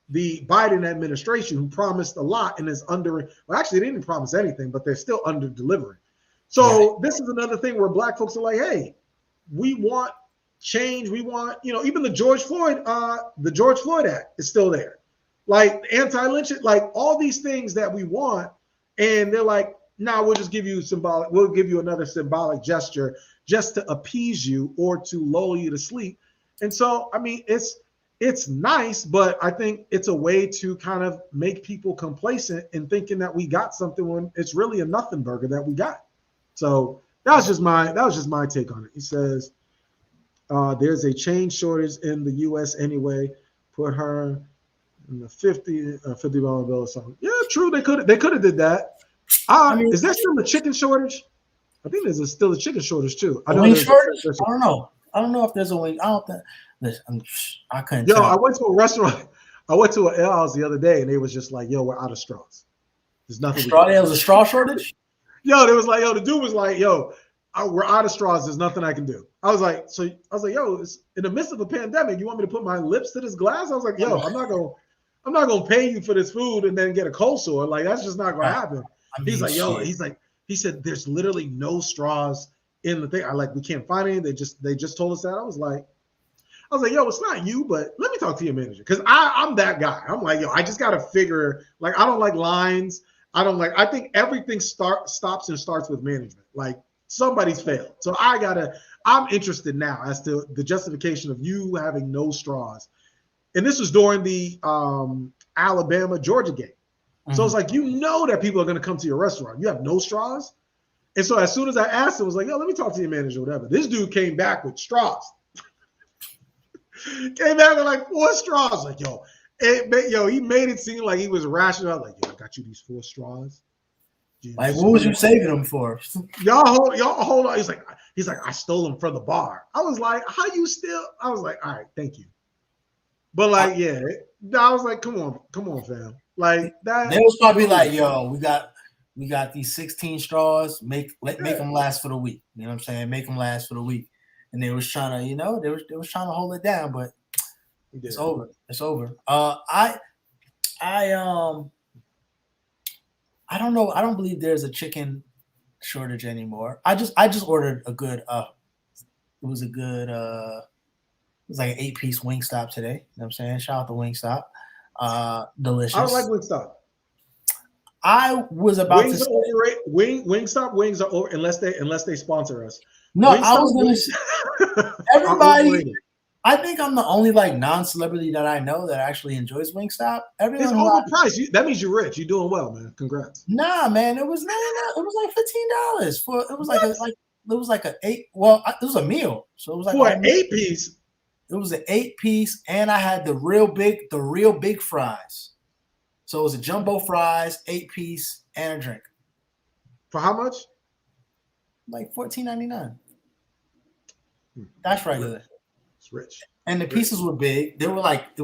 the Biden administration, who promised a lot and is actually they didn't promise anything, but they're still under delivering. So This is another thing where black folks are like, hey, we want change. We want, even the George Floyd Act is still there. Like anti-lynching, like all these things that we want. And they're like, nah, we'll just give you we'll give you another symbolic gesture just to appease you or to lull you to sleep. And so, I mean, it's nice, but I think it's a way to kind of make people complacent in thinking that we got something when it's really a nothing burger that we got. So that was just my take on it. He says, There's a chain shortage in the U.S. anyway. Put her in the $50 bill or something. Yeah, true. They could have did that. Is there still a chicken shortage? I think there's still a chicken shortage too. I know wing shortage. I don't know. I don't know if there's a wing. I don't think. Listen, I couldn't. Yo, I went to a restaurant. I went to an ale house the other day, and they was just like, "Yo, we're out of straws. There's nothing." There was a straw shortage. Yo, they was like, "Yo," the dude was like, "Yo, we're out of straws. There's nothing I can do." I was like, "Yo, it's in the midst of a pandemic. You want me to put my lips to this glass?" I was like, "Yo, I'm not gonna pay you for this food and then get a cold sore. Like that's just not gonna happen." He's like, "Yo," he said, "There's literally no straws in the thing." We can't find any. They just told us that. I was like, "Yo, it's not you, but let me talk to your manager." Because I'm that guy. I'm like, "Yo, I just gotta figure, like, I don't like lines. I think everything stops and starts with management. Like somebody's failed. So I'm interested now as to the justification of you having no straws. And this was during the Alabama-Georgia game. Mm-hmm. So it's like, that people are going to come to your restaurant. You have no straws? And so as soon as I asked him, I was like, "Yo, let me talk to your manager," or whatever. This dude came back with straws. Came back with like 4 straws. Like, he made it seem like he was rational. Like, "Yo, I got you these 4 straws." Like, what was you saving them for? Y'all hold on. He's like, "I stole them from the bar." I was like, "How you still?" I was like, "All right, thank you." But like, I was like, come on, fam. Like that. They was probably like, "Yo, we got these 16 straws. Make them last for the week." You know what I'm saying? Make them last for the week. And they was trying to, they was trying to hold it down, but it's over. It's over. I don't know. I don't believe there's a chicken shortage anymore. I just ordered a good. It was like an 8-piece Wingstop today. You know what I'm saying? Shout out to Wingstop. Delicious. I don't like Wingstop. I was about to say Wingstop wings are over unless they sponsor us. No, Wingstop, I was gonna say everybody. I think I'm the only non-celebrity that I know that actually enjoys Wingstop. Everyone it's overpriced. That means you're rich. You're doing well, man. Congrats. Nah, man, it was like $15 for. It was like an 8. Well, it was a meal, so it was like for an 8-piece. It was an 8-piece, and I had the real big fries. So it was a jumbo fries, 8-piece, and a drink. For how much? Like $14.99. That's regular. It's rich. And the pieces were big. They were like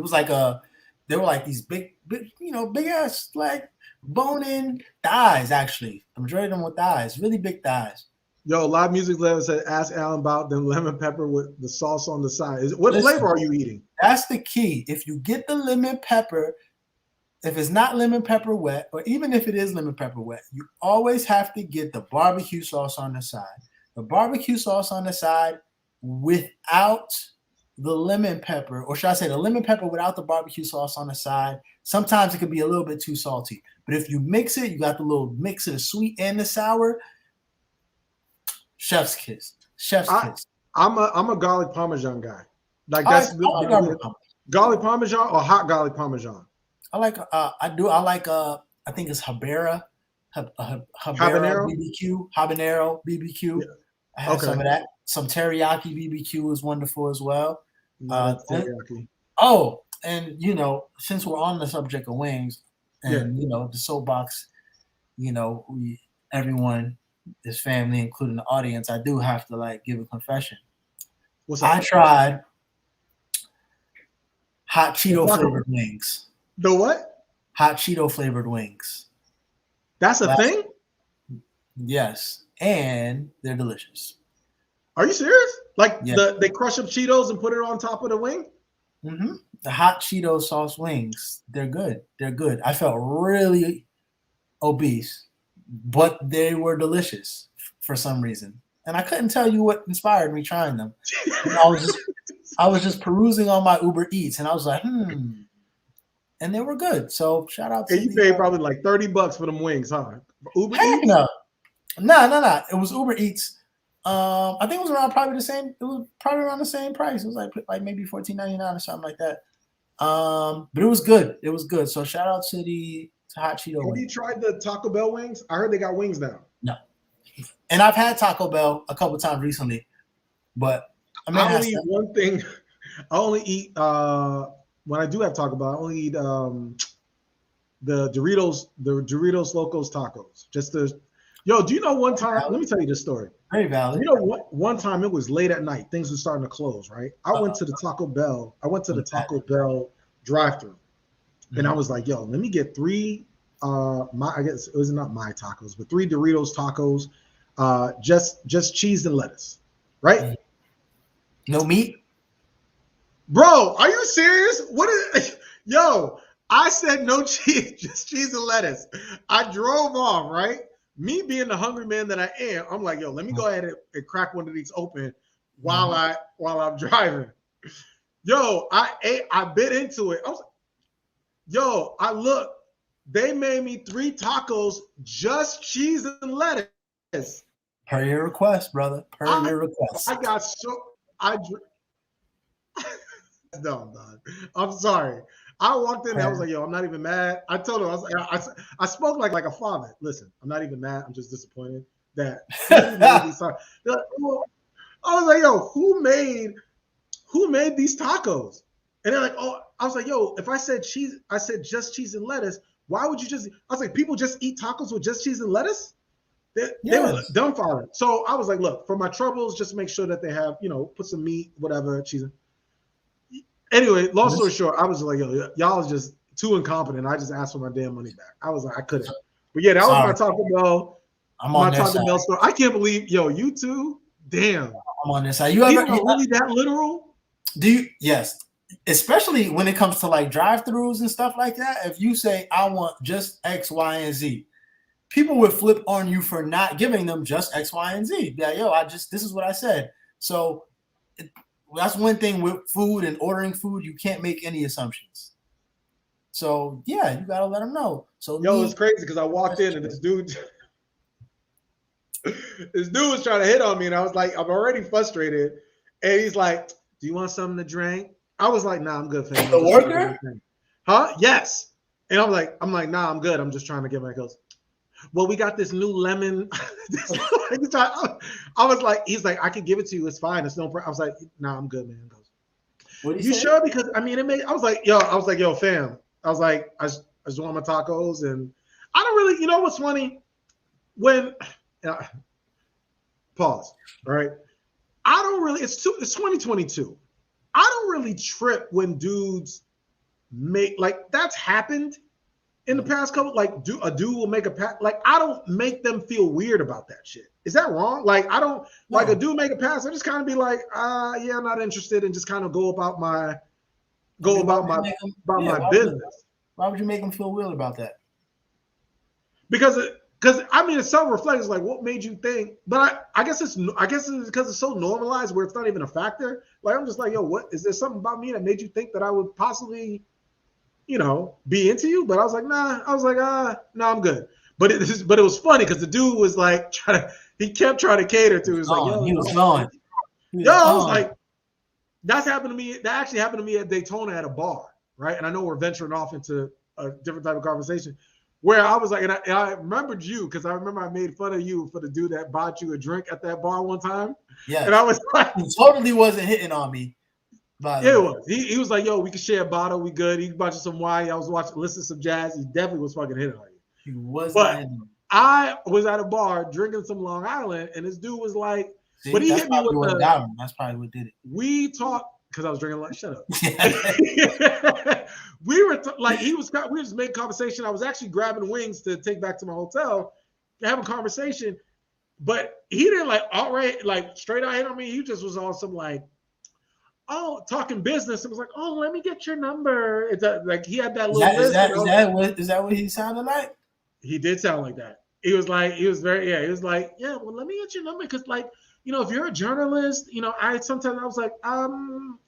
these big, big ass like bone-in thighs. Actually, the majority of them were thighs, really big thighs. Yo, Live Music Level said, "Ask Alan about them lemon pepper with the sauce on the side." What flavor are you eating? That's the key. If you get the lemon pepper, if it's not lemon pepper wet, or even if it is lemon pepper wet, you always have to get the barbecue sauce on the side. The barbecue sauce on the side without the lemon pepper, or should I say the lemon pepper without the barbecue sauce on the side. Sometimes it can be a little bit too salty. But if you mix it, you got the little mix of the sweet and the sour. Chef's kiss. I'm a garlic parmesan guy. Like that's garlic parmesan or hot garlic parmesan. I like I think it's habanero BBQ. Yeah. I had some of that. Some teriyaki BBQ is wonderful as well. Teriyaki. And since we're on the subject of wings, and the Soapboxx, everyone is family, including the audience. I do have to give a confession. What's up? I tried hot Cheeto flavored wings. The what? Hot Cheeto flavored wings. That's a thing? Yes. And they're delicious. Are you serious? They crush up Cheetos and put it on top of the wing? Mm-hmm. The hot Cheeto sauce wings. They're good. They're good. I felt really obese, but they were delicious for some reason. And I couldn't tell you what inspired me trying them. I was just perusing on my Uber Eats, and I was like, and they were good. So shout out to you paid probably like $30 for them wings, huh? Uber Eats? No. It was Uber Eats. I think it was around probably the same. It was probably around the same price. It was like maybe $14.99 or something like that. But it was good. It was good. So shout out to hot Cheeto. Have you tried the Taco Bell wings? I heard they got wings now. No. And I've had Taco Bell a couple times recently, but I only eat one thing. I only eat when I do have Taco Bell. I only eat the Doritos Locos tacos. Just the yo. Do you know one time? Let me tell you this story. Very valid. You know what? One time it was late at night. Things were starting to close. Right. I went to the Taco Bell. I went to the Taco Bell drive-thru, and I was like, "Yo, let me get three. I guess it was not my tacos, but 3 Doritos tacos, just cheese and lettuce, right? No meat, bro. Are you serious? What is? Yo, I said no cheese, just cheese and lettuce. I drove off, right? Me being the hungry man that I am, I'm like, yo, let me go ahead and crack one of these open while I'm driving. Yo, I bit into it. I was, yo, I look. They made me 3 tacos, just cheese and lettuce. Per your request, brother. Per your request. I got so dumb, dog. I'm sorry. I walked in and I was like, yo, I'm not even mad. I told him, I was like, I spoke like a father. Listen, I'm not even mad. I'm just disappointed that these tacos. I was like, yo, who made these tacos? And they're like, oh, I was like, yo, if I said cheese, I said just cheese and lettuce. Why would you just? I was like, people just eat tacos with just cheese and lettuce? They were dumbfounded. So I was like, look, for my troubles, just make sure that they have, put some meat, whatever, cheese. Anyway, long story short, I was like, yo, y'all is just too incompetent. I just asked for my damn money back. I was like, I couldn't. But yeah, that was my Taco Bell. My Taco Bell store. I can't believe, yo, you two, damn. I'm on this side. You ever really that literal? Do you? Yes. Especially when it comes to like drive-throughs and stuff like that. If you say I want just X, Y, and Z, people would flip on you for not giving them just X, Y, and Z. Yeah, yo, this is what I said. So that's one thing with food and ordering food. You can't make any assumptions. So yeah, you gotta let them know. So yo, it's crazy because I walked in and this dude was trying to hit on me, and I was like, I'm already frustrated, and he's like, "Do you want something to drink?" I was like, "Nah, I'm good." Fam. The worker? Huh? Yes. And I'm like, "Nah, I'm good. I'm just trying to get my goes." Well, we got this new lemon. I was like, he's like, I can give it to you. It's fine. It's no problem. I was like, nah, I'm good, man. He goes, what you sure? Because I mean, I was like, yo, fam. I was like, I just want my tacos, and I don't really, you know what's funny? When pause, right? I don't really. It's 2022. I don't really trip when dudes make like that's happened in the past couple. Like, a dude will make a pass. Like, I don't make them feel weird about that shit. Is that wrong? Like, I don't like a dude make a pass. I just kind of be like, yeah, I'm not interested, and just kind of go about my business. Why would you make them feel weird about that? Because I mean, it's self-reflection. Like, what made you think? But I guess it's because it's so normalized where it's not even a factor. Like, I'm just like, yo, what is there something about me that made you think that I would possibly, be into you? But I was like, nah. I was like, nah, I'm good. But it was funny because the dude was like he kept trying to cater to. He was like, yo, he was going. I was like, that's happened to me. That actually happened to me at Daytona at a bar, right? And I know we're venturing off into a different type of conversation. Where I was like, and I remembered you because I remember I made fun of you for the dude that bought you a drink at that bar one time. Yeah. And I was like, he totally wasn't hitting on me. It was. He was like, yo, we can share a bottle. We good. He bought you some wine. I was listening to some jazz. He definitely was fucking hitting on you. He was. But I was at a bar drinking some Long Island, and this dude was like, see, but he hit me with the. That's probably what did it. We talked. Because I was drinking like, shut up. We were we were just making conversation. I was actually grabbing wings to take back to my hotel to have a conversation, but he didn't straight out hit on me. He just was on some talking business. It was like, oh, let me get your number. It's like he had that little list. Is that what he sounded like? He did sound like that. He was like, he was like, yeah, well, let me get your number because if you're a journalist, I was like,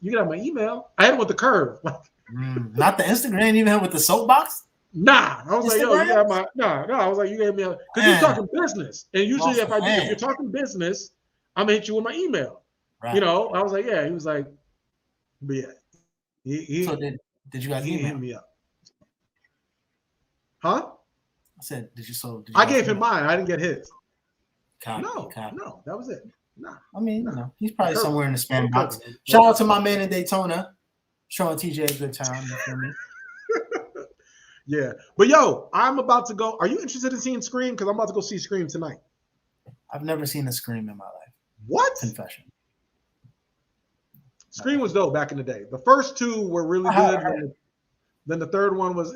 you can have my email. I had it with the curve. Not the Instagram, even had with the Soapboxx? Nah. I was like, yo, you have my I was like, you gave me because you're talking business. And usually if you're talking business, I'm gonna hit you with my email. Right. I was like, yeah. He was like, but yeah. So did you guys email me up? Huh? I said, did you I gave him mine. I didn't get his. Copy. No, that was it. Nah. I mean, nah. you know, he's probably somewhere in the spam box. Shout out to my man in Daytona, showing TJ a good time. You feel me? Yeah, but yo, I'm about to go. Are you interested in seeing Scream? Because I'm about to go see Scream tonight. I've never seen a Scream in my life. What? Confession. Scream was dope back in the day. The first two were really good. Then the third one was,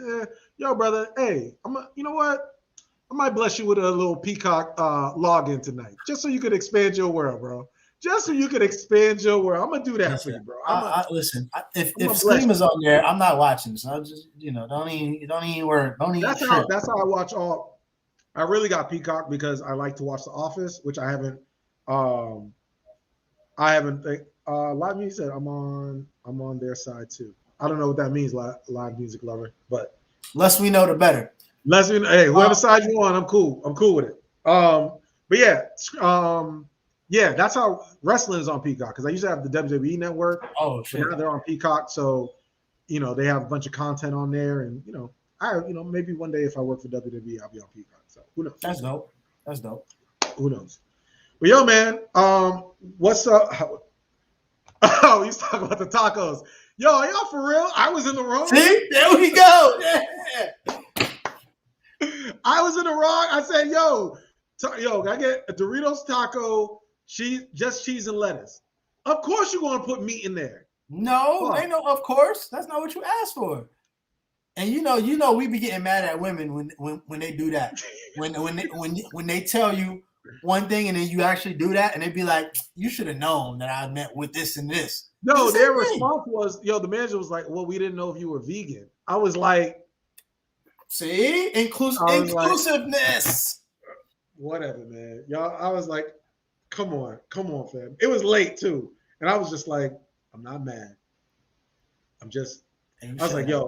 yo, brother, hey, you know what? I might bless you with a little Peacock login tonight, just so you could expand your world, bro. Just so you could expand your world. I'm gonna do that for you, bro. Listen, if Scream is on there, I'm not watching. So I'll just, don't even worry. That's how I watch all. I really got Peacock because I like to watch The Office, which I haven't. Live Music said I'm on their side too. I don't know what that means, live music lover, but less we know, the better. Hey, whoever side you on, I'm cool. I'm cool with it. But yeah, that's how wrestling is on Peacock, because I used to have the WWE network. Oh shit. Now they're on Peacock, so they have a bunch of content on there, and maybe one day if I work for WWE, I'll be on Peacock. So who knows? That's dope. Who knows? But yo, man, what's up? Oh, he's talking about the tacos. Yo, are y'all for real? I was in the wrong. See, there we go. Yeah. I was in the wrong. I said, yo, I get a Doritos taco, just cheese and lettuce. Of course you're going to put meat in there. No, ain't no of course. That's not what you asked for. And you know, we be getting mad at women when they do that. When they tell you one thing and then you actually do that, and they be like, you should have known that I meant with this and this. No, their response was, the manager was like, well, we didn't know if you were vegan. I was like, see, inclusiveness. Like, whatever, man. Y'all, I was like, come on, fam. It was late too. And I was just like, I'm not mad. I was like, yo,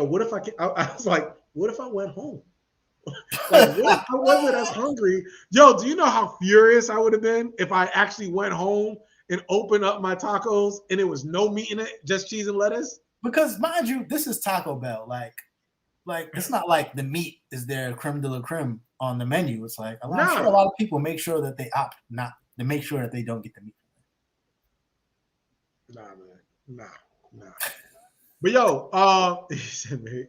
what if what if I went home? Like, what if I wasn't as hungry? Yo, do you know how furious I would have been if I actually went home and opened up my tacos and there was no meat in it, just cheese and lettuce? Because mind you, this is Taco Bell. Like it's not like the meat is their creme de la creme on the menu. It's like I'm sure a lot of people make sure that they opt not to make sure that they don't get the meat. Nah, man. Nah. But yo, he said, mate.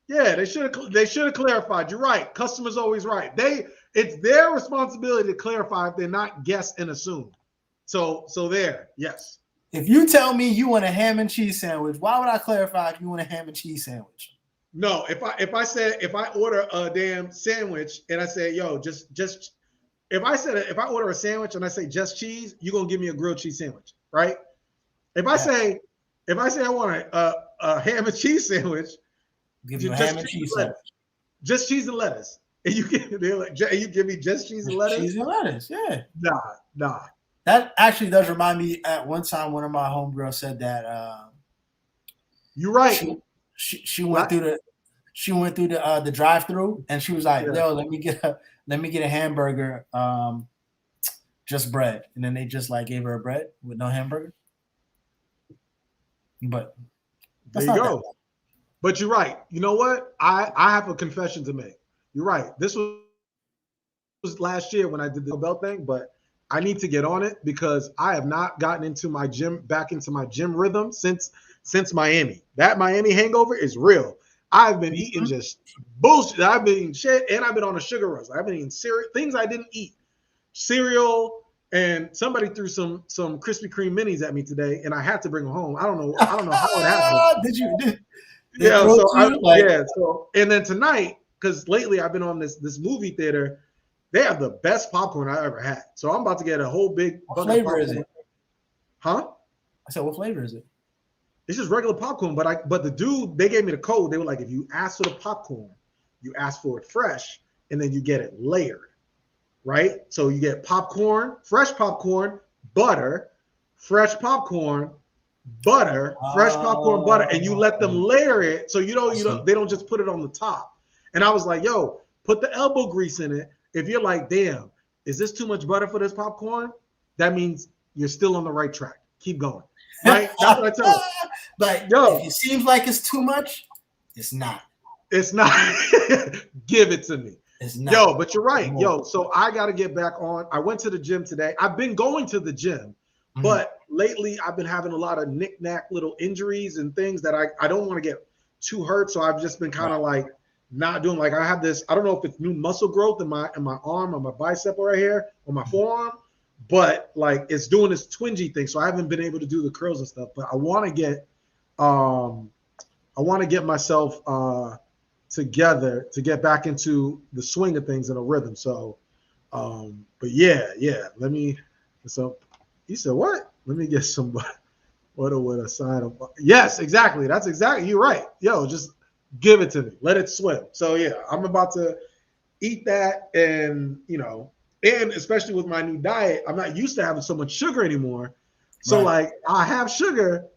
Yeah, they should have clarified. You're right. Customers always right. It's their responsibility to clarify if they're not guess and assume. So there, yes. If you tell me you want a ham and cheese sandwich, why would I clarify if you want a ham and cheese sandwich? No, if I order a damn sandwich and I say, yo, if I order a sandwich and I say just cheese, you're gonna give me a grilled cheese sandwich, right? If I say I want a ham and cheese sandwich, give you a ham and cheese sandwich. Just cheese and lettuce. And you give me just cheese and lettuce? Cheese and lettuce, yeah. Nah. That actually does remind me. At one time, one of my homegirls said that. You're right. She went through the drive-through, and she was like, "Yo, let me get a hamburger, just bread." And then they just like gave her a bread with no hamburger. But there you go. But you're right. You know what? I have a confession to make. You're right. This was last year when I did the belt thing, but I need to get on it because I have not gotten into my gym rhythm since Miami. That Miami hangover is real. I've been eating just bullshit. I've been eating shit, and I've been on a sugar rush. I've been eating things I didn't eat. Cereal, and somebody threw some Krispy Kreme minis at me today, and I had to bring them home. I don't know how it happened. Did you? Yeah. So and then tonight, because lately I've been on this movie theater. They have the best popcorn I ever had. So I'm about to get a whole big. What flavor is it? Huh? I said, what flavor is it? It's just regular popcorn, but the dude, they gave me the code. They were like, if you ask for the popcorn, you ask for it fresh, and then you get it layered, right? So you get popcorn, fresh popcorn, butter, fresh popcorn, butter, fresh popcorn, butter, and you let them layer it. So they don't just put it on the top. And I was like, yo, put the elbow grease in it. If you're like, damn, is this too much butter for this popcorn? That means you're still on the right track. Keep going. Right? That's what I tell you. But if it seems like it's too much, it's not. It's not. Give it to me. It's not. Yo, but you're right. Yo, so I got to get back on. I went to the gym today. I've been going to the gym, but lately I've been having a lot of knick-knack little injuries and things that I don't want to get too hurt. So I've just been kind of like not doing, like I have this, I don't know if it's new muscle growth in my arm or my bicep right here or my forearm, but like it's doing this twingy thing. So I haven't been able to do the curls and stuff, but I want to get myself together to get back into the swing of things and a rhythm. So, but yeah. So he said, what? Let me get some, what a sign of, yes, exactly. That's exactly, you're right. Yo, just give it to me. Let it swim. So yeah, I'm about to eat that and, and especially with my new diet, I'm not used to having so much sugar anymore. So like I have sugar,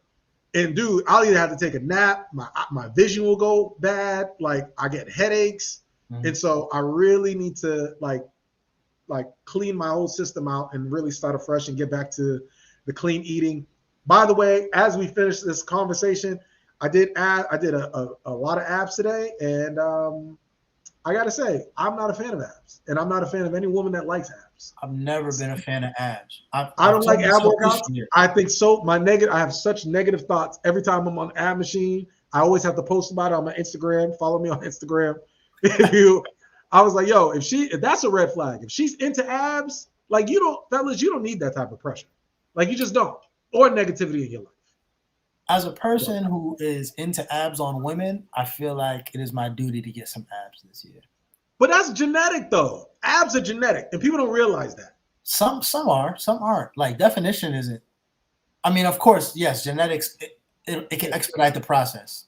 and dude, I'll either have to take a nap, my vision will go bad, like I get headaches. And so I really need to like clean my whole system out and really start afresh and get back to the clean eating. By the way, as we finish this conversation, I did a lot of abs today, and I gotta say, I'm not a fan of abs, and I'm not a fan of any woman that likes abs. I've never been a fan of abs. I don't like ab workouts. I think so. I have such negative thoughts every time I'm on the ab machine. I always have to post about it on my Instagram. Follow me on Instagram. I was like, yo, if that's a red flag. If she's into abs, like fellas, you don't need that type of pressure. Like you just don't, or negativity in your life. As a person who is into abs on women, I feel like it is my duty to get some abs this year. But that's genetic, though. Abs are genetic, and people don't realize that. Some are, some aren't. Like definition isn't. I mean, of course, yes, genetics it can expedite the process.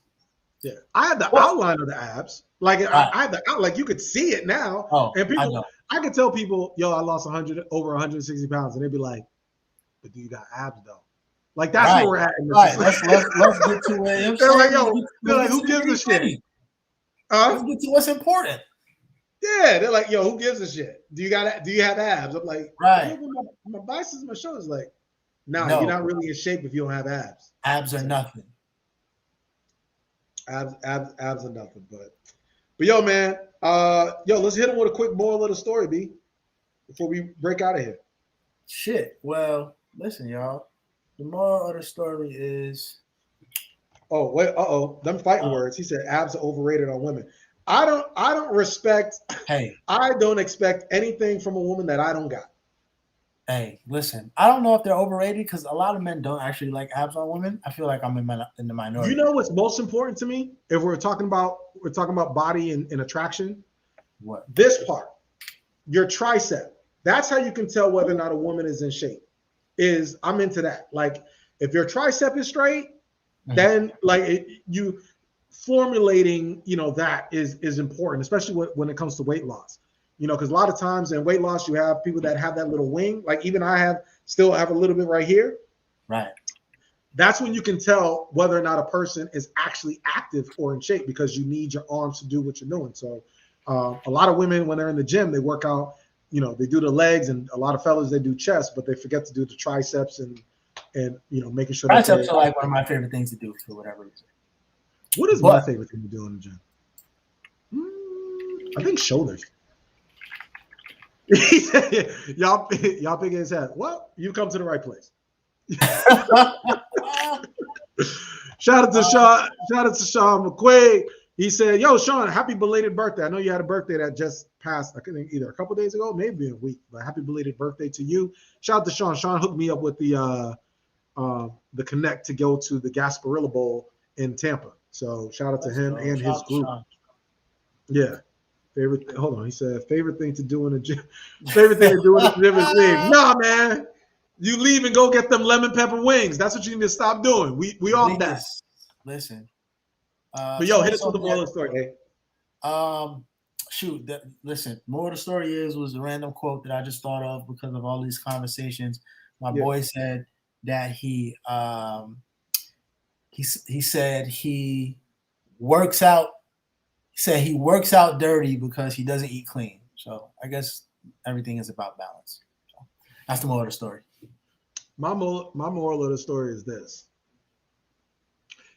Yeah, I had the outline of the abs. Like I had like you could see it now. Oh, and people, I could tell people, yo, I lost over 160 pounds, and they'd be like, but do you got abs though? Like that's where we're at. Right. Let's get to it. They're like, yo, who gives a shit? Let's get to what's important. Yeah, they're like, yo, who gives a shit? Do you have abs? I'm like, right. My biceps, my shoulders. Like, no, you're not really in shape if you don't have abs. Abs are nothing. Abs are nothing. But yo, man, let's hit him with a quick moral of the story, B, before we break out of here. Shit. Well, listen, y'all. The moral of the story is. Oh wait! Them fighting words. He said abs are overrated on women. I don't respect. Hey, I don't expect anything from a woman that I don't got. Hey, listen. I don't know if they're overrated because a lot of men don't actually like abs on women. I feel like I'm in the minority. You know what's most important to me? If we're talking about body and attraction. What? This part, your tricep. That's how you can tell whether or not a woman is in shape. I'm into that. Like if your tricep is straight, then like you formulating, that is important, especially when it comes to weight loss. Because a lot of times in weight loss, you have people that have that little wing. Like even I still have a little bit right here. Right. That's when you can tell whether or not a person is actually active or in shape because you need your arms to do what you're doing. So a lot of women, when they're in the gym, they work out. They do the legs, and a lot of fellas, they do chest, but they forget to do the triceps and making sure triceps are like one of my favorite things to do for whatever reason. What is my favorite thing to do in the gym? I think shoulders. y'all big his head. Well, you come to the right place. Shout out to Sean McQuaid. He said, yo, Sean, happy belated birthday. I know you had a birthday that just passed, I think either a couple days ago, maybe a week, but happy belated birthday to you. Shout out to Sean. Sean hooked me up with the connect to go to the Gasparilla Bowl in Tampa. So shout out to him and his group. Yeah. Hold on. He said, favorite thing to do in the gym. Favorite thing to do in the gym is leave. Nah, man. You leave and go get them lemon pepper wings. That's what you need to stop doing. We off that. Listen. But yo, hit us with the moral of the story. Hey. Listen, moral of the story was a random quote that I just thought of because of all these conversations. My boy said that he said he works out. He said he works out dirty because he doesn't eat clean. So I guess everything is about balance. So that's the moral of the story. My moral of the story is this.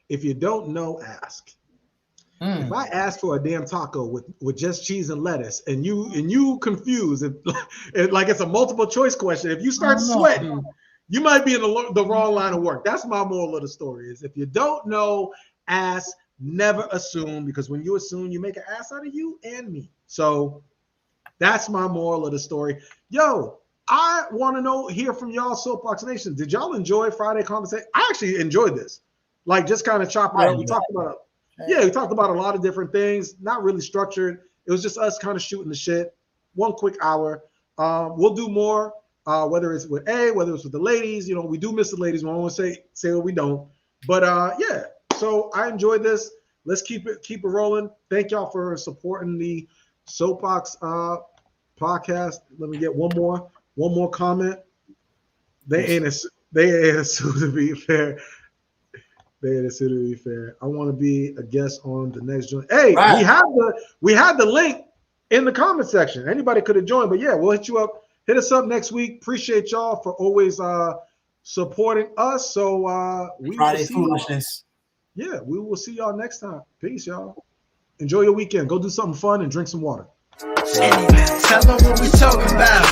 If you don't know, ask. If I ask for a damn taco with just cheese and lettuce, and you confused, like it's a multiple choice question, if you start sweating, you might be in the wrong line of work. That's my moral of the story: is if you don't know, ask. Never assume, because when you assume, you make an ass out of you and me. So that's my moral of the story. Yo, I want to hear from y'all, Soapbox Nation. Did y'all enjoy Friday conversation? I actually enjoyed this. Like, just kind of chopping it up. We talked about a lot of different things, not really structured. It was just us kind of shooting the shit. 1 quick hour. We'll do more, whether it's with whether it's with the ladies. You know, we do miss the ladies. We don't want to say what we don't. But yeah. So I enjoyed this. Let's keep it rolling. Thank y'all for supporting the Soapbox podcast. Let me get one more comment. They ain't as soon to be fair. They ain't as soon to be fair. I want to be a guest on the next joint. Hey, right. we had the link in the comment section. Anybody could have joined, but yeah, we'll hit you up. Hit us up next week. Appreciate y'all for always supporting us. So we Friday foolishness. Yeah, we will see y'all next time. Peace, y'all. Enjoy your weekend. Go do something fun and drink some water. Tell them what we talking about.